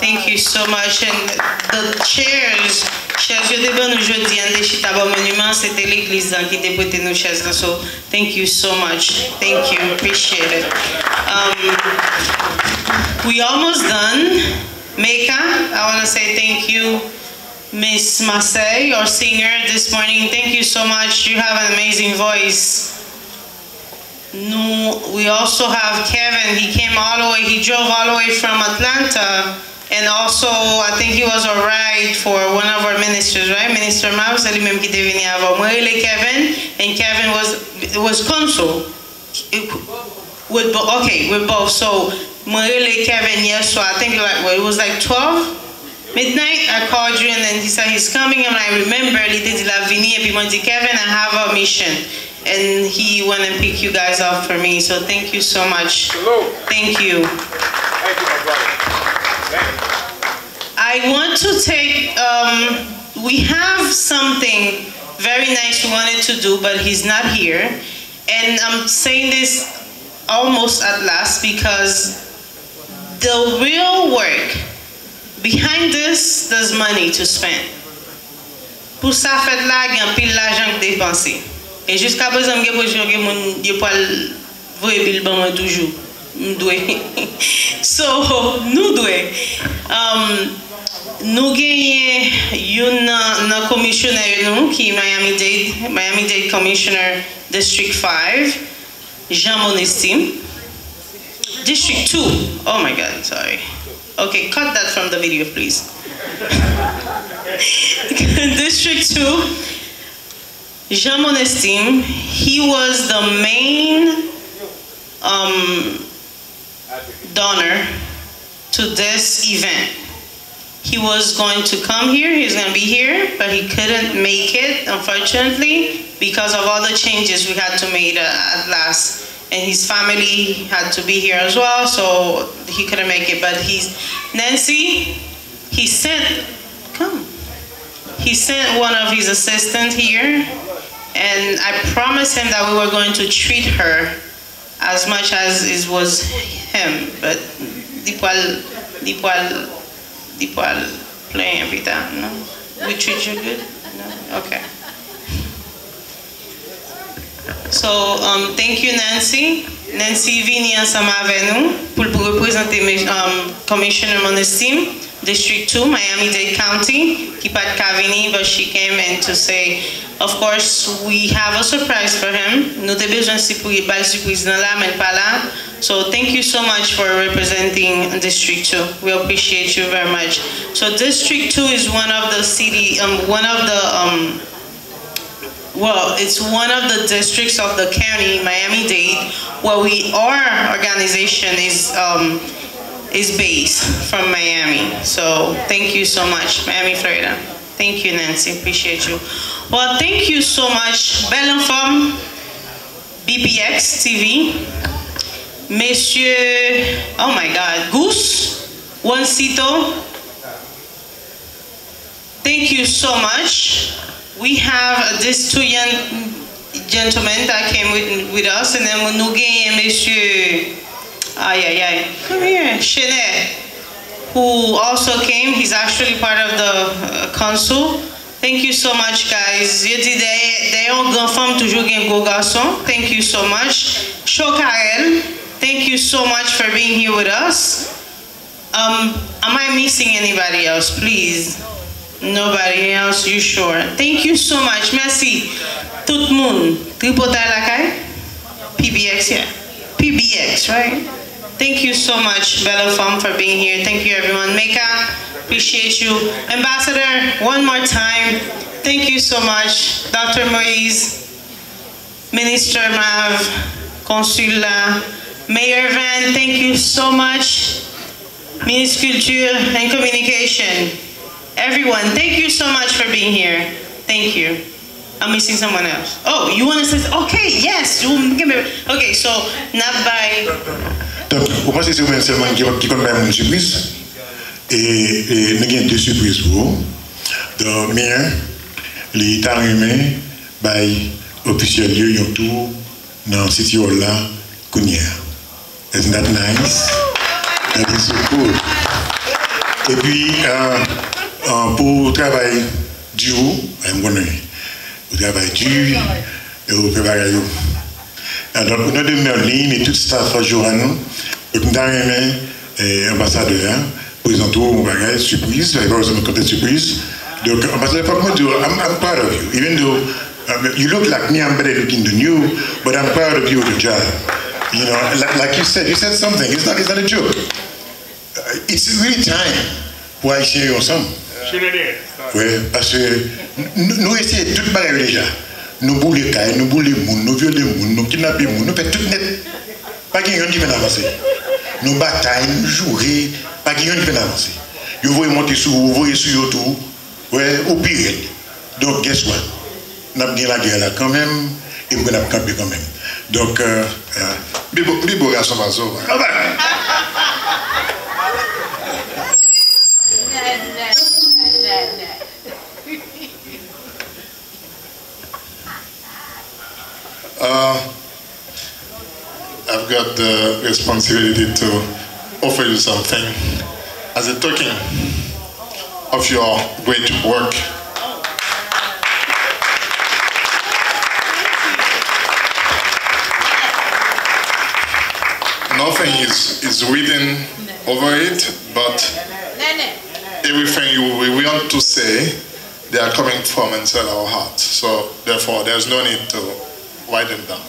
Thank you so much. And the chairs je devais nous jeudi en déchita bon monument, c'était l'église qui était prêté nos chaises. So thank you so much. Thank you. Appreciate it. We almost done. Mecca, I want to say thank you. Miss Marseille, our singer this morning, thank you so much. You have an amazing voice. We also have Kevin. He came all the way, he drove all the way from Atlanta. And also, I think he was a ride for one of our ministers, right? Minister Mao, c'est lui-même qui était venu avant moi. Et Kevin, and Kevin was consul. With both. So, moi et Kevin, yes, so I think it was like 12 midnight. I called you and then he said he's coming, and I remember, il était dit la vini, et puis moi dit Kevin, I have a mission. And he went and picked you guys up for me. So thank you so much. Hello. Thank you. Thank you, my brother. I want to take, we have something very nice we wanted to do, but he's not here. And I'm saying this almost at last because the real work behind this, there's money to spend. Pour ça fait là, il y a un pile d'argent dépensé. Et jusqu'à présent, je ne peux pas voir bill ban toujours. So, nous devons. Nous gagnons un commissioner qui est Miami-Dade Commissioner District 5, Jean Monestime. District 2, oh my God, sorry. Okay, cut that from the video, please. District 2, Jean Monestime, he was the main donor to this event. He was going to come here, he's going to be here, but he couldn't make it, unfortunately, because of all the changes we had to make at last. And his family had to be here as well, so he couldn't make it. But Nancy, he sent one of his assistants here, and I promised him that we were going to treat her as much as it was him, but Dipal playing every time, no? We treat you good? No? Okay. So, thank you, Nancy. Nancy vini ensemble avec nous pour représenter Commissioner Monestime. District 2, Miami-Dade County. Kipat Kavini, but she came in to say, of course, we have a surprise for him. Nous avons besoin de surprise dans la, mais pas là. So thank you so much for representing District 2. We appreciate you very much. So District 2 is one of the it's one of the districts of the county, Miami-Dade, where our organization is based from Miami. So thank you so much, Miami, Florida. Thank you, Nancy, appreciate you. Well, thank you so much, Belle Femme, BPX TV, Monsieur, oh my God, Goose, Juancito. Thank you so much. We have these two young gentlemen that came with us, and then nous gagnons Monsieur, come here, Chenet, who also came. He's actually part of the council. Thank you so much, guys. Thank you so much. Shokael, thank you so much for being here with us. Am I missing anybody else, please? Nobody else, you sure? Thank you so much. Merci. Tout le monde. Tripotal Lakai? PBX, yeah. PBX, right? Thank you so much, Belle Femme, for being here. Thank you, everyone. Meka, appreciate you. Ambassador, one more time. Thank you so much. Dr. Moise, Minister Mav, Consula, Mayor Van, thank you so much. Ministre Culture and Communication. Everyone, thank you so much for being here. Thank you. I'm missing someone else. Oh, you want to say, okay, yes. Okay, so, not by... Donc, pour moi, c'est seulement qui compte même une surprise. Et nous avons deux surprises pour vous. Donc, l'État humain, officiel, il y a tout dans le site là, Kounia. Isn't that nice? That is so cool. Et puis, pour travail dur, pour travail dur, et pour préparer. Alors, nous avons en ligne et tout staff à jour à nous. Et nous avons ambassadeur, présenté mon bagage, surprise, il va y avoir une surprise. Donc, ambassadeur, I'm proud of you. Even though you look like me, I'm better looking than you, but I'm proud of you, the job. You know, like you said something. It's not a joke. It's really time pour aller chez ensemble. Oui, parce que nous essayons tout bagage déjà. Nous boulons les cailles, nous boulons les mouns, nous violons les mouns, nous kidnappons les mouns, nous faisons tout net. Pas qu'il y ait un qui vient avancer. Nous bataillons, nous jouons, pas qu'il y ait un qui vient avancer. Vous voyez monter sur vous, vous voyez sur YouTube, ouais, au pire. Donc, guess what? Nous avons gagné la guerre là quand même, et nous avons campé quand même. Donc, Bibo garçon Vazo. I've got the responsibility to offer you something as a token of your great work. Nothing is written over it, but everything we want to say, they are coming from inside our hearts. So therefore, there's no need to write them down.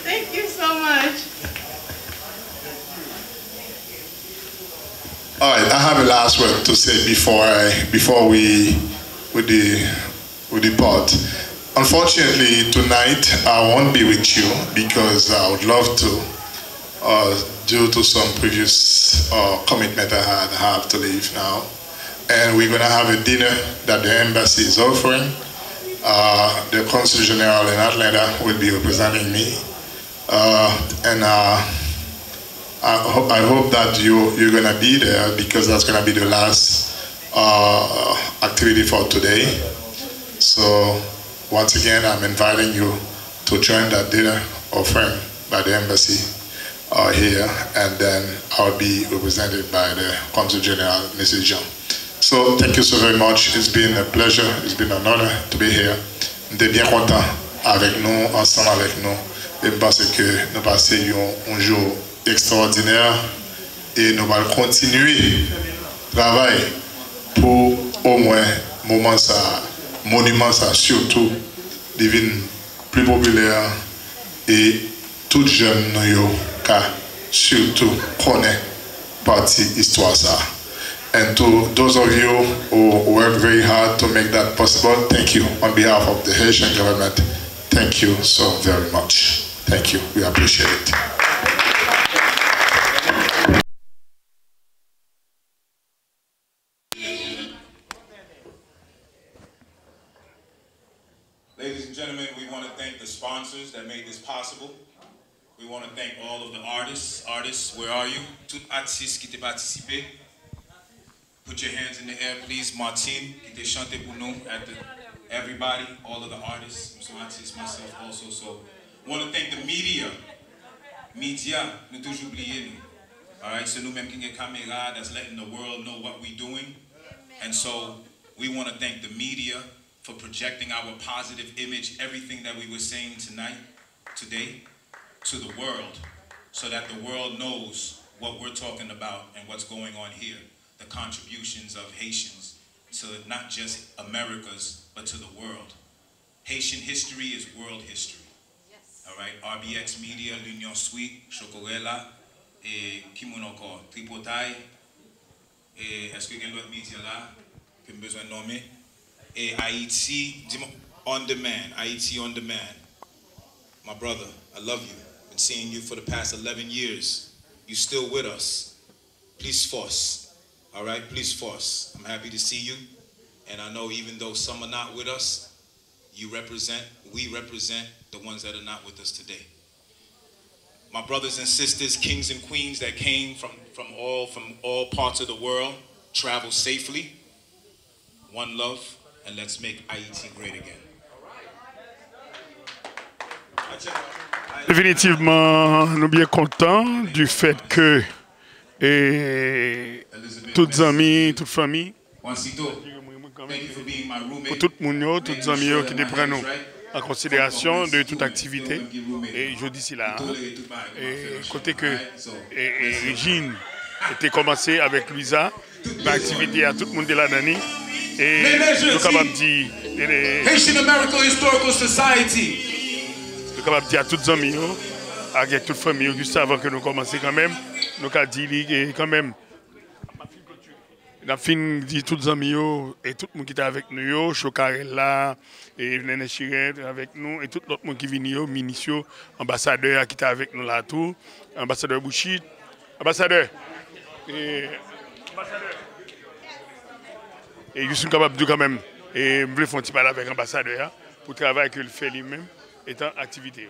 Thank you so much. All right, I have a last word to say before we depart. Unfortunately, tonight I won't be with you because I would love to, due to some previous commitment I have to leave now. And we're going to have a dinner that the embassy is offering. The Consul General in Atlanta will be representing me. And I hope that you're going to be there because that's going to be the last activity for today. So once again, I'm inviting you to join that dinner offering by the embassy here, and then I'll be represented by the Consul General, Mrs. Jean. So thank you so very much. It's been a pleasure. It's been an honor to be here. Nous sommes bien contents avec nous, ensemble avec nous, et parce que nous passons un jour extraordinaire et nous allons continuer le travail pour au moins moment ça, monument ça surtout devient plus populaire et tout jeune nous surtout connaît partie histoire ça. And to those of you who work very hard to make that possible, thank you on behalf of the Haitian government. Thank you so very much. Thank you. We appreciate it. Ladies and gentlemen, we want to thank the sponsors that made this possible. We want to thank all of the artists. Artists, where are you? Tout artistes qui t'ont participé. Put your hands in the air, please. Martine, qui t'a chanté pour nous. Everybody, all of the artists, some artists, myself also. So, I want to thank the media. Media, nous toujours oublié nous. All right, so nous même qui a caméra that's letting the world know what we're doing. And so, we want to thank the media for projecting our positive image, everything that we were saying today, to the world, so that the world knows what we're talking about and what's going on here. The contributions of Haitians to not just America's, but to the world. Haitian history is world history. Yes. All right, RBX Media, l'Union Suite, Chocorella, et qui mon encore, Tripotaille, et est-ce qu'il y a d'autres médias là que j'ai besoin de nommer? Et Haiti, On Demand, Haiti On Demand. My brother, I love you. Been seeing you for the past 11 years. You still with us. Please force. All right, please force. I'm happy to see you. And I know even though some are not with us, we represent the ones that are not with us today. My brothers and sisters, kings and queens that came from all parts of the world, travel safely. One love, and let's make Haiti great again. Définitivement, nous sommes bien contents du fait que toutes amis, toute famille, pour tout le monde, toutes les amis qui prennent en considération de toute activité. Et je dis là, côté que Régine était commencé avec Louisa, l'activité à tout le monde de la Nani. Et nous sommes capables de dire Haitian American Historical Society. Nous sommes capables de dire à toutes les amis, avec toute la famille, juste avant que nous commencions quand même, nous avons dit quand même, nous avons dit tous les amis et tout le monde qui était avec nous, Chocarella, et Néné Chirette avec nous, et tout l'autre monde qui vient, Minicio, ambassadeur qui était avec nous là tout, ambassadeur Bouchit, ambassadeur. Et je suis capable de dire quand même, et je voulais faire un petit parler avec l'ambassadeur pour travailler que le fait lui-même étant activité.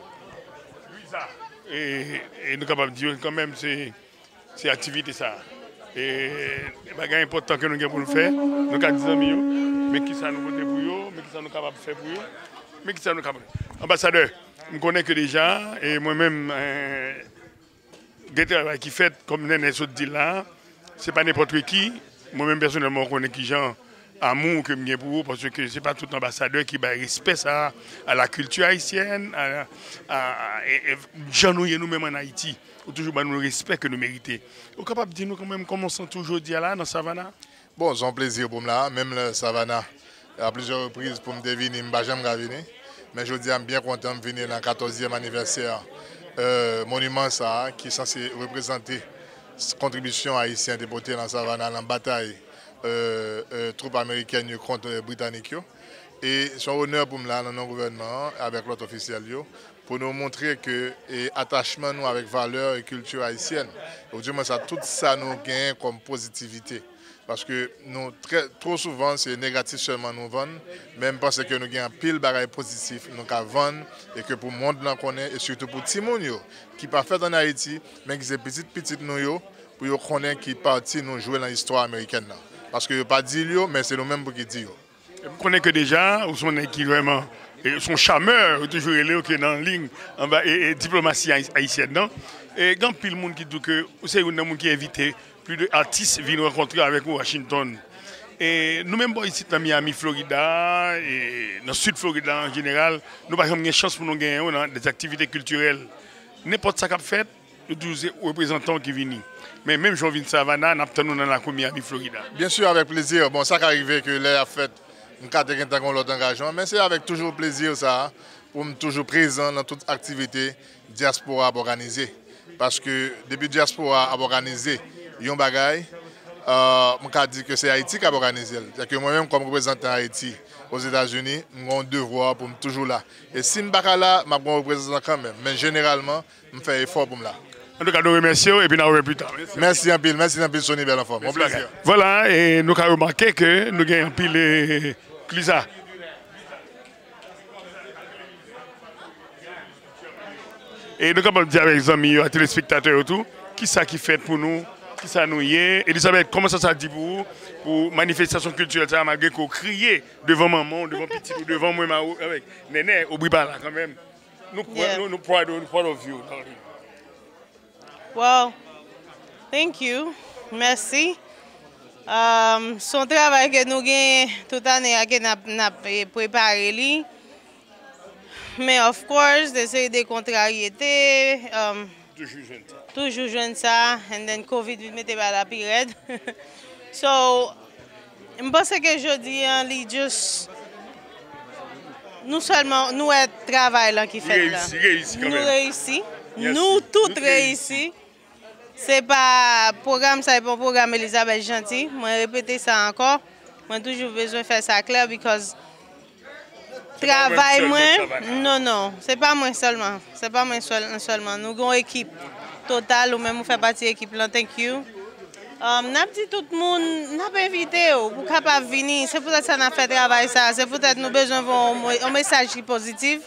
Et nous sommes capables de dire quand même c'est activité ça. Et les bagages importants que nous avons pour nous faire, nous avons des amis, mais qui ça nous voter pour eux, mais qui ça nous capable de faire pour eux, mais qui ça nous capable. Ambassadeur, je connais que déjà, et moi-même, le travail qui fait, comme Néné dit là, ce n'est pas n'importe qui. Moi-même, personnellement, je connais qui gens amour que j'ai pour vous, parce que ce n'est pas tout ambassadeur qui a respect ça, à la culture haïtienne, nous-mêmes en Haïti, ou toujours nous respect que nous méritons. Vous êtes capable de dire nous quand même comment on sent toujours dire là dans Savannah? Bon, c'est un plaisir pour moi, même le Savannah, à plusieurs reprises pour me deviner, je ne vais jamais venir. Mais je dis, je suis bien content de venir dans le 14e anniversaire monument ça, qui est censé représenter la contribution haïtienne déportée dans Savannah, dans la bataille. Troupes américaines contre les Britanniques. Et c'est un honneur pour moi dans notre gouvernement, avec l'autre officiel, pour nous montrer que l'attachement nous avec valeurs et culture haïtienne, tout ça nous gagne comme positivité. Parce que nous, trop souvent, c'est négatif seulement nous vendre, même parce que nous gagnons pile de bagages positifs, nous avons vendre et que pour le monde nous connaît, et surtout pour les gens qui ne sont pas faits en Haïti, mais qui sont petites nous, pour connaître qui partie nous jouer dans l'histoire américaine. Parce que pas dit mais c'est nous-mêmes qui disons. Vous connaissez que déjà, vous sont qui vraiment son chameur, toujours dans la ligne et diplomatie haïtienne. Non? Et quand pile monde qui dit que c'est un monde qui invite plus d'artistes viennent rencontrer avec Washington. Et nous-mêmes ici dans Miami, Florida, et dans le sud Florida en général, nous n'avons pas de chance pour nous gagner des activités culturelles. N'importe ce qu'on fait, nous avons des représentants qui viennent. mais même j'en viens de Savannah, nous avons dans la commune de Florida. Bien sûr, avec plaisir. Bon, ça qui arrive que l'air a fait un l'autre engagement, mais c'est avec toujours plaisir ça, pour me toujours présent dans toute activité diaspora organisée. Parce que depuis diaspora a organisé, il y a un bagage, je dis que c'est Haïti qui a organisé. C'est-à-dire que moi-même, comme représentant Haïti aux États-Unis, j'ai un devoir pour me toujours là. Et si je ne suis pas là, je suis un représentant quand même. Mais généralement, je fais effort pour me là. En tout cas, nous remercions et puis nous revenons plus tard. Merci un pile, Sonny Bellenfort. Mon plaisir. Voilà, et nous avons remarqué que nous avons un pile Clisa. Et nous avons dit avec les amis, les téléspectateurs et tout, qui ça qui fait pour nous, qui ça nous y est. Elisabeth, comment ça dit pour vous, pour manifestation culturelle, ça malgré qu'on criait devant maman, devant petit, devant moi, avec Néné, au Bribala quand même. Nous proud of you. Well, thank you. Merci. Son travail que nous avons toute l'année, nous avons préparé. Mais, of course, d'essayer de contrariétés. Toujours jeune ça. And then COVID, nous mettait pas la période. So, je pense que je dis, juste. Nous seulement, nous, le travail là qui fait là. Nous réussissons. Nous tous réussissons. C'est pas programme, ça n'est pas un programme Elisabeth Gentil. Moi, répéter ça encore. Moi, toujours besoin de faire ça clair parce que travail, moi, non, c'est pas moi seulement. C'est pas moi seulement. Nous avons une équipe totale, ou même nous faisons partie de l'équipe là. Thank you. N'a dit tout le monde, n'a pas invité pour capable venir. C'est peut-être ça n'a fait travail ça. C'est peut-être nous besoin d'un message positif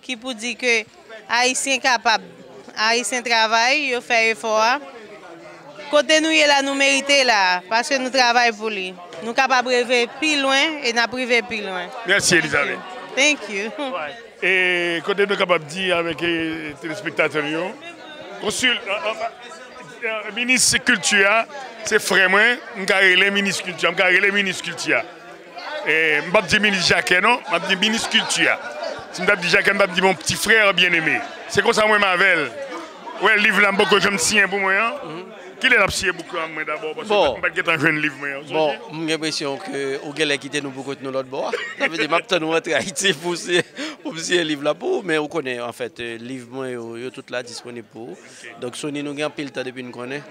qui pour dire que Haïtien capable, Haïtien travail, il fait effort. Côté nous là, nous méritons là, parce que nous travaillons pour lui. Nous sommes capables de rêver plus loin et nous priver plus loin. Merci Elisabeth. Thank you. Et côté nous capables de dire avec les téléspectateurs, ministre culture, c'est frère moi, je ministre culture, je ministre culture. Et je ne dis pas ministre Jacques, non, je dis ministre culture. Si je dis Jacques, je dis mon petit frère bien-aimé. C'est comme ça moi m'avelle. Ouais, le livre là, beaucoup j'aime signer pour moi. Qui est l'abside beaucoup à moi d'abord parce que je ne peux pas un jeune livre. Bon, j'ai l'impression que au gars quitté nous beaucoup de nous l'autre bord. Ça veut dire que nous rentrons à Haïti pour signer livre là pour, mais on connaît en fait livre moi yo tout là disponible pour. Donc Sony nous gagne pile temps depuis nous connaît.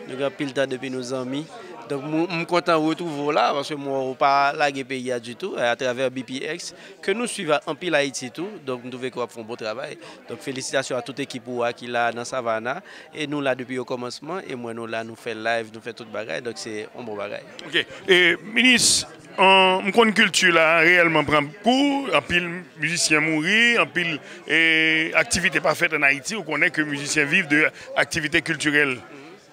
Nous gagne pile temps depuis nos amis. Donc je suis content de retrouver là parce que moi pas laguer pays du tout à travers BPX que nous suivons en pile Haïti tout. Donc nous devons faire un bon travail. Donc félicitations à toute l'équipe qui est là dans Savannah et nous là depuis le commencement et moi nous là nous fait live, nous fait tout bagaille donc c'est un bon bagaille. OK. Et ministre on connaît culture là réellement prend cours, en pile musiciens mourir, en pile activité pas faite en Haïti, on connaît que musiciens vivent de activités culturelles.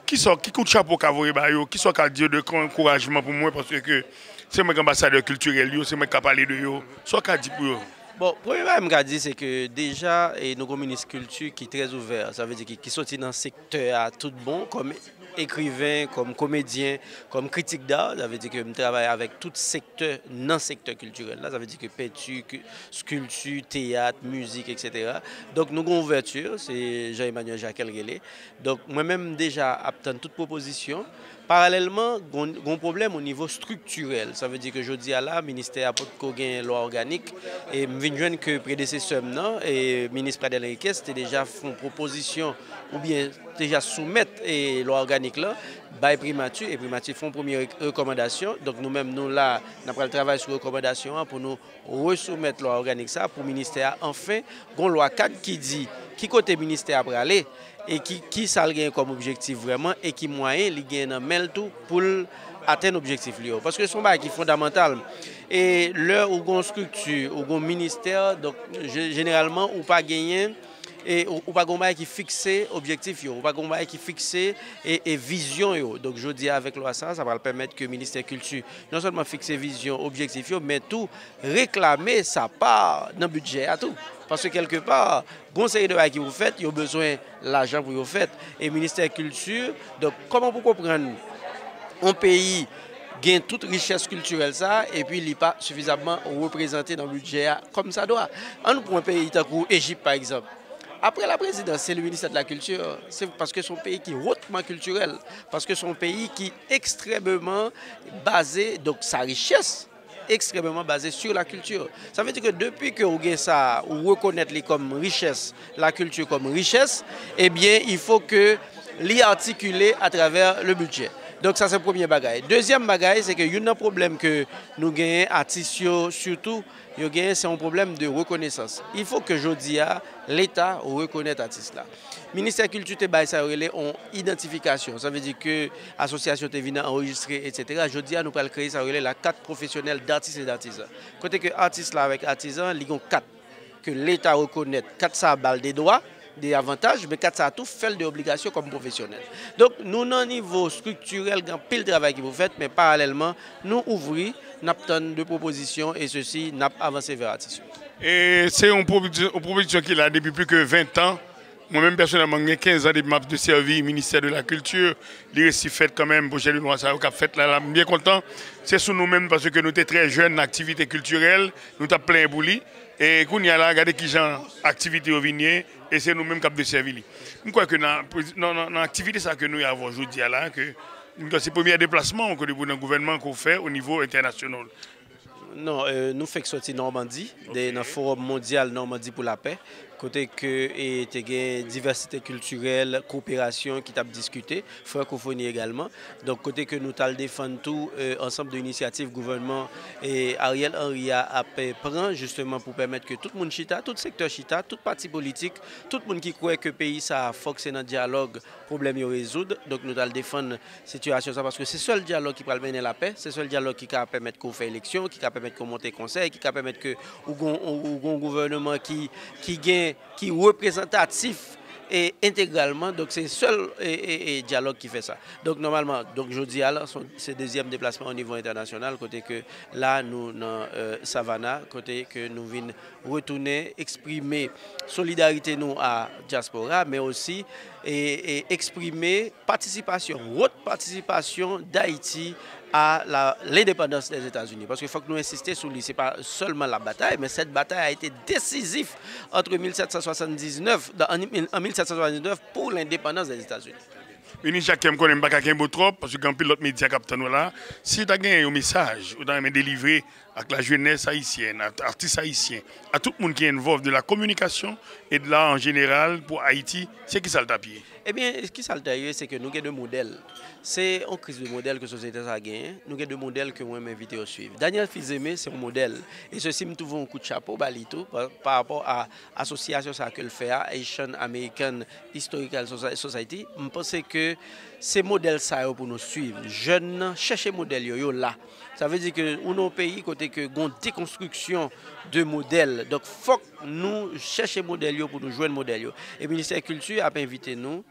Qui coûte chapeau cavoyer bayo, qui soit qu'à dire de encouragement pour moi parce que c'est moi ambassadeur culturel c'est moi qui parler de yo, soit qu'à dire pour yo. Bon, premier chose que je dis, c'est que déjà, nous avons un ministre culture qui est très ouvert. Ça veut dire qu'il sortit dans le secteur à tout bon, comme écrivain, comme comédien, comme critique d'art. Ça veut dire que je travaille avec tout secteur, dans le secteur culturel. Là, ça veut dire que peinture, sculpture, théâtre, musique, etc. Donc, nous avons une ouverture, c'est Jean-Emmanuel Jacques Relé. Donc, moi-même, déjà, j'attends toute proposition. Parallèlement, il y a un problème au niveau structurel. Ça veut dire que je dis à la, le ministère a pas une loi organique. Et je viens que le prédécesseur, et le ministre Pradel Henriquez, c'était déjà fait une proposition ou bien déjà soumettre la loi organique là, by primature, et primature font une première recommandation. Donc nous-mêmes, nous là, nous avons le travail sur recommandation pour nous resoumettre la loi organique ça, pour le ministère. Enfin, il y a une loi 4 qui dit qui côté ministère pour aller. Et qui ça gagne comme objectif vraiment et qui moyen li gagne dans mail tout pour atteindre l'objectif parce que son bail qui est fondamental et l'heure où on structure ou on ministère donc généralement ou pas gagner et ou pas gagner qui fixer objectif ou pas gagner qui fixer et vision donc je dis avec loi ça va permettre que le ministère culture non seulement fixer vision objectif mais tout réclamer sa part dans budget à tout. Parce que quelque part, conseil de travail que vous faites, il y a besoin de l'argent pour vous faites. Et le ministère de la Culture, donc comment vous comprendre un pays gagne toute richesse culturelle ça et puis il n'est pas suffisamment représenté dans le budget comme ça doit. On prend un pays comme l'Égypte par exemple. Après la présidence, c'est le ministère de la Culture. C'est parce que son pays qui est hautement culturel, parce que son pays qui est extrêmement basé, donc sa richesse, extrêmement basée sur la culture. Ça veut dire que depuis que vous ça, vous reconnaissez comme richesse, la culture comme richesse, eh bien, il faut que l'y articuler à travers le budget. Donc ça c'est le premier bagage. Deuxième bagage, c'est que y a un problème que nous gagnons artistes surtout, c'est un problème de reconnaissance. Il faut que jodi a l'État reconnaisse artistes là. Ministère de la Culture ça en identification. Ça veut dire que l'association est venue enregistrer, etc. Jodi a nous allons créer ça la carte professionnelle d'artistes et d'artisans. Côté que artistes là avec artisans, ils ont 4 que l'État reconnaît, 4 ça balle des droits, des avantages, mais 4 ça a tout fait des obligations comme professionnels. Donc nous, dans le niveau structurel, il y a pile de travail que vous faites, mais parallèlement, nous ouvrons, nous avons de propositions et ceci, nous avancé vers l'artiste. Et c'est une proposition qu'il a depuis plus que 20 ans. Moi-même, personnellement, j'ai 15 ans de servir au ministère de la Culture. Les récits faits quand même, projet de loi, ça a fait là, bien content. C'est sur nous-mêmes parce que nous sommes très jeunes en activité culturelle, nous sommes plein de bouli. Et quand y a là, regardez qui genre activité au vignier, et c'est nous-mêmes qui avons servi. Je crois que dans l'activité que nous avons aujourd'hui, c'est le premier déplacement que le gouvernement fait au niveau international. Non, nous faisons sortir Normandie, dans le Forum mondial Normandie pour la paix, côté que il y a diversité culturelle, coopération qui t'a discuté, francophonie également. Donc côté que nous t'allons défendre tout ensemble d'initiatives gouvernement et Ariel Henry a prend justement pour permettre que tout le monde chita, tout secteur chita, tout parti politique, tout le monde qui croit que le pays ça fonctionne en dialogue, problème y résoudre. Donc nous allons défendre la situation ça parce que c'est seul dialogue qui peut mener la paix, c'est seul dialogue qui peut permettre qu'on fait élection, qui peut permettre qu'on monte conseil, qui peut permettre que un gouvernement qui est représentatif et intégralement. Donc c'est seul et dialogue qui fait ça. Donc normalement, donc je dis alors c'est deuxième déplacement au niveau international, côté que là nous dans Savannah, côté que nous venons retourner exprimer solidarité nous à diaspora, mais aussi et exprimer participation, haute participation d'Haïti à l'indépendance des États-Unis. Parce qu'il faut que nous insistions sur lui, ce n'est pas seulement la bataille, mais cette bataille a été décisive entre 1779 pour l'indépendance des États-Unis. Une chacun connaît pas quelqu'un trop parce que quand pilote média capitaine là, si tu as un message ou dans délivrer avec la jeunesse haïtienne, artistes haïtiens, à tout le monde qui est involvé de la communication et de l'art en général pour Haïti, c'est qui ça le tapis? Eh bien, ce qui ça le tapis, c'est que nous avons deux modèles. C'est en crise de modèle que la société a gagné. Nous avons deux modèles que moi m'invite à suivre. Daniel Fils-Aimé, c'est un modèle. Et ceci me trouve un coup de chapeau balito par rapport à l'association que le fait, Haitian American Historical Society. Je pense que ces modèles ça pour nous suivre. Jeunes, chercher modèle là. Ça veut dire que nous avons pays côté que une déconstruction de modèles. Donc il faut que nous cherchions modèle pour nous jouer modèle. Et le ministère de la Culture a invité nous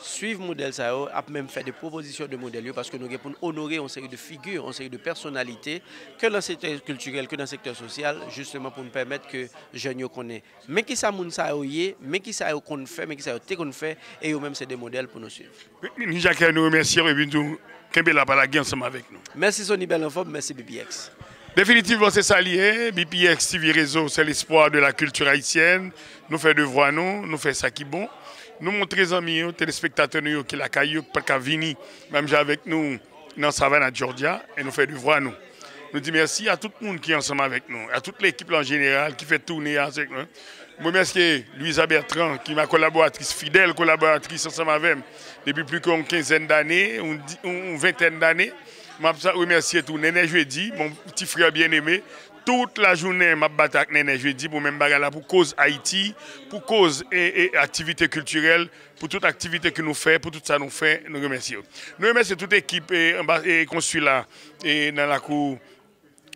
suivre le modèle, ça a même fait des propositions de modèles parce que nous avons honorer une série de figures, une série de personnalités, que dans le secteur culturel, que dans le secteur social, justement pour nous permettre que les jeunes connaissent. Mais qui ça mais qui ça qu'on fait, mais qui ça qu'on fait, et eux-mêmes c'est des modèles pour nous suivre. Jacques, nous remercions et puis nous ensemble avec nous. Merci Sonny Belenfort, merci BPX. Définitivement, c'est ça lié. BPX TV Réseau, c'est l'espoir de la culture haïtienne. Nous faisons devoir, nous faisons ça qui est bon. Nous montrons les amis, les téléspectateurs qui la caillou, pas venir, même avec nous dans Savannah, Georgia, et nous faisons devoir, nous. Nous disons merci à tout le monde qui est ensemble avec nous, à toute l'équipe en général qui fait tourner avec nous. Je remercie Louisa Bertrand, qui est ma collaboratrice, fidèle collaboratrice ensemble avec moi depuis plus qu'une quinzaine d'années, une vingtaine d'années. Je remercie tout Néné Jeudi, mon petit frère bien-aimé. Toute la journée, je bats avec Néné Jeudi pour même bagarre pour cause Haïti, pour cause et activité culturelle, pour toute activité que nous faisons, pour tout ça nous fait, nous remercions. Nous remercions toute l'équipe et consulat et dans la cour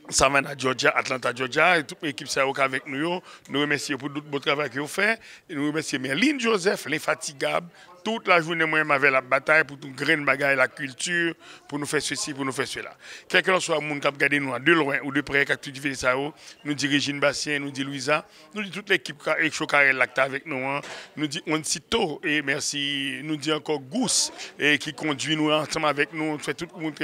Savannah, Georgia, Atlanta, Georgia, et toute l'équipe qui est avec nous. Nous remercions pour tout le beau travail que vous faites. Et nous remercions Merlin Joseph, l'infatigable. Toute la journée, moi, j'avais la bataille pour tout grain de bagaille, la culture, pour nous faire ceci, pour nous faire cela. Quel que soit le monde qui a regardé nous de loin ou de près, qui a étudié ça, nous dit Régine Bastien, nous dit Louisa, nous dit toute l'équipe qui est avec nous, nous dit Onsito, et merci, nous dit encore Gousse, et qui conduit nous ensemble avec nous, fait tout le monde,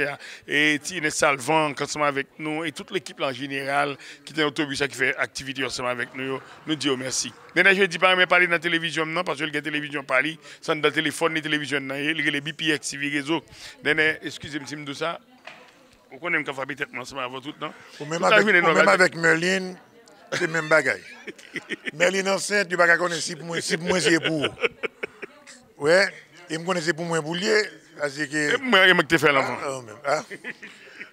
et Tine Salvan, ensemble avec nous, et toute l'équipe l'équipe en général, qui est un autobus qui fait activité ensemble avec nous, nous disons merci. Maintenant, je ne dis pas, mais parler dans la télévision, non, parce que la télévision parle, c'est dans le téléphone, la télévision, les BPX, TV réseau. Excusez-moi si je dis ça. Vous connaissez qu'on fait peut-être ensemble avant tout, non? Même avec Merlin, c'est le même bagaille. Merlin enceinte, tu ne vas pas connaître si moi c'est pour. Ouais, il me connaissait pour moi boulier. Moi, je m'ai fait l'enfant.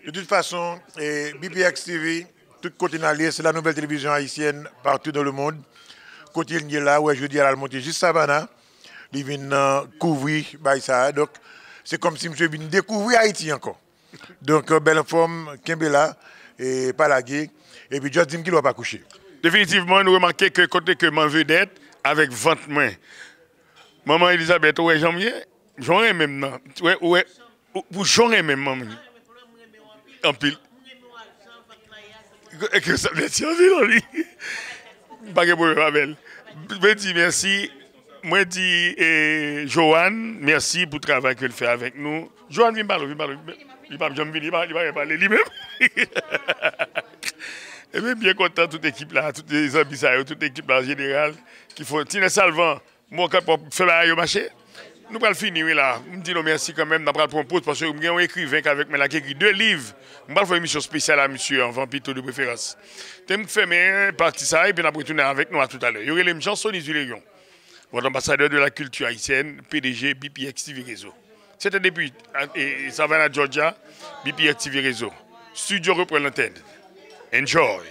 De toute façon, BPX TV, tout côté d'Allier, c'est la nouvelle télévision haïtienne partout dans le monde. Côté il est là, ouais, je dis à la montée juste Savannah, il vient couvrir ça. Donc, c'est comme si je viens découvrir Haïti encore. Donc, belle forme, Kimbela, et Palagé, et puis juste dire qu'il ne va pas coucher. Définitivement, nous remarquons que côté que ma vedette, avec 20 mains, maman Elisabeth, ouais, j'en ai même, non. Ouais, j'en ai même, maman. En pile. Que ça me tient bien, pas de problème, Abel. Je dis merci. Moi, je dis Joanne, merci pour le travail qu'elle fait avec nous. Joanne, viens parler. Il va pas parler lui-même. Et bien, bien content, toute l'équipe là, toutes les ambissaires, toute l'équipe là en général, qui font Tine Salvan, moi, quand on fait la marché. Nous allons finir là. Je dis merci quand même. Nous allons prendre pause parce que nous avons un écrivain avec moi qui écrit 2 livres. Nous allons faire une émission spéciale à monsieur en vampito de préférence. Je vais faire une partie ça et puis nous allons retourner avec nous à tout à l'heure. Il y aura l'émission Sonny Zuléon, votre ambassadeur de la culture haïtienne, PDG BPX TV Reseau. C'était depuis Savannah, Georgia, BPX TV Reseau. Studio reprend l'antenne. Enjoy.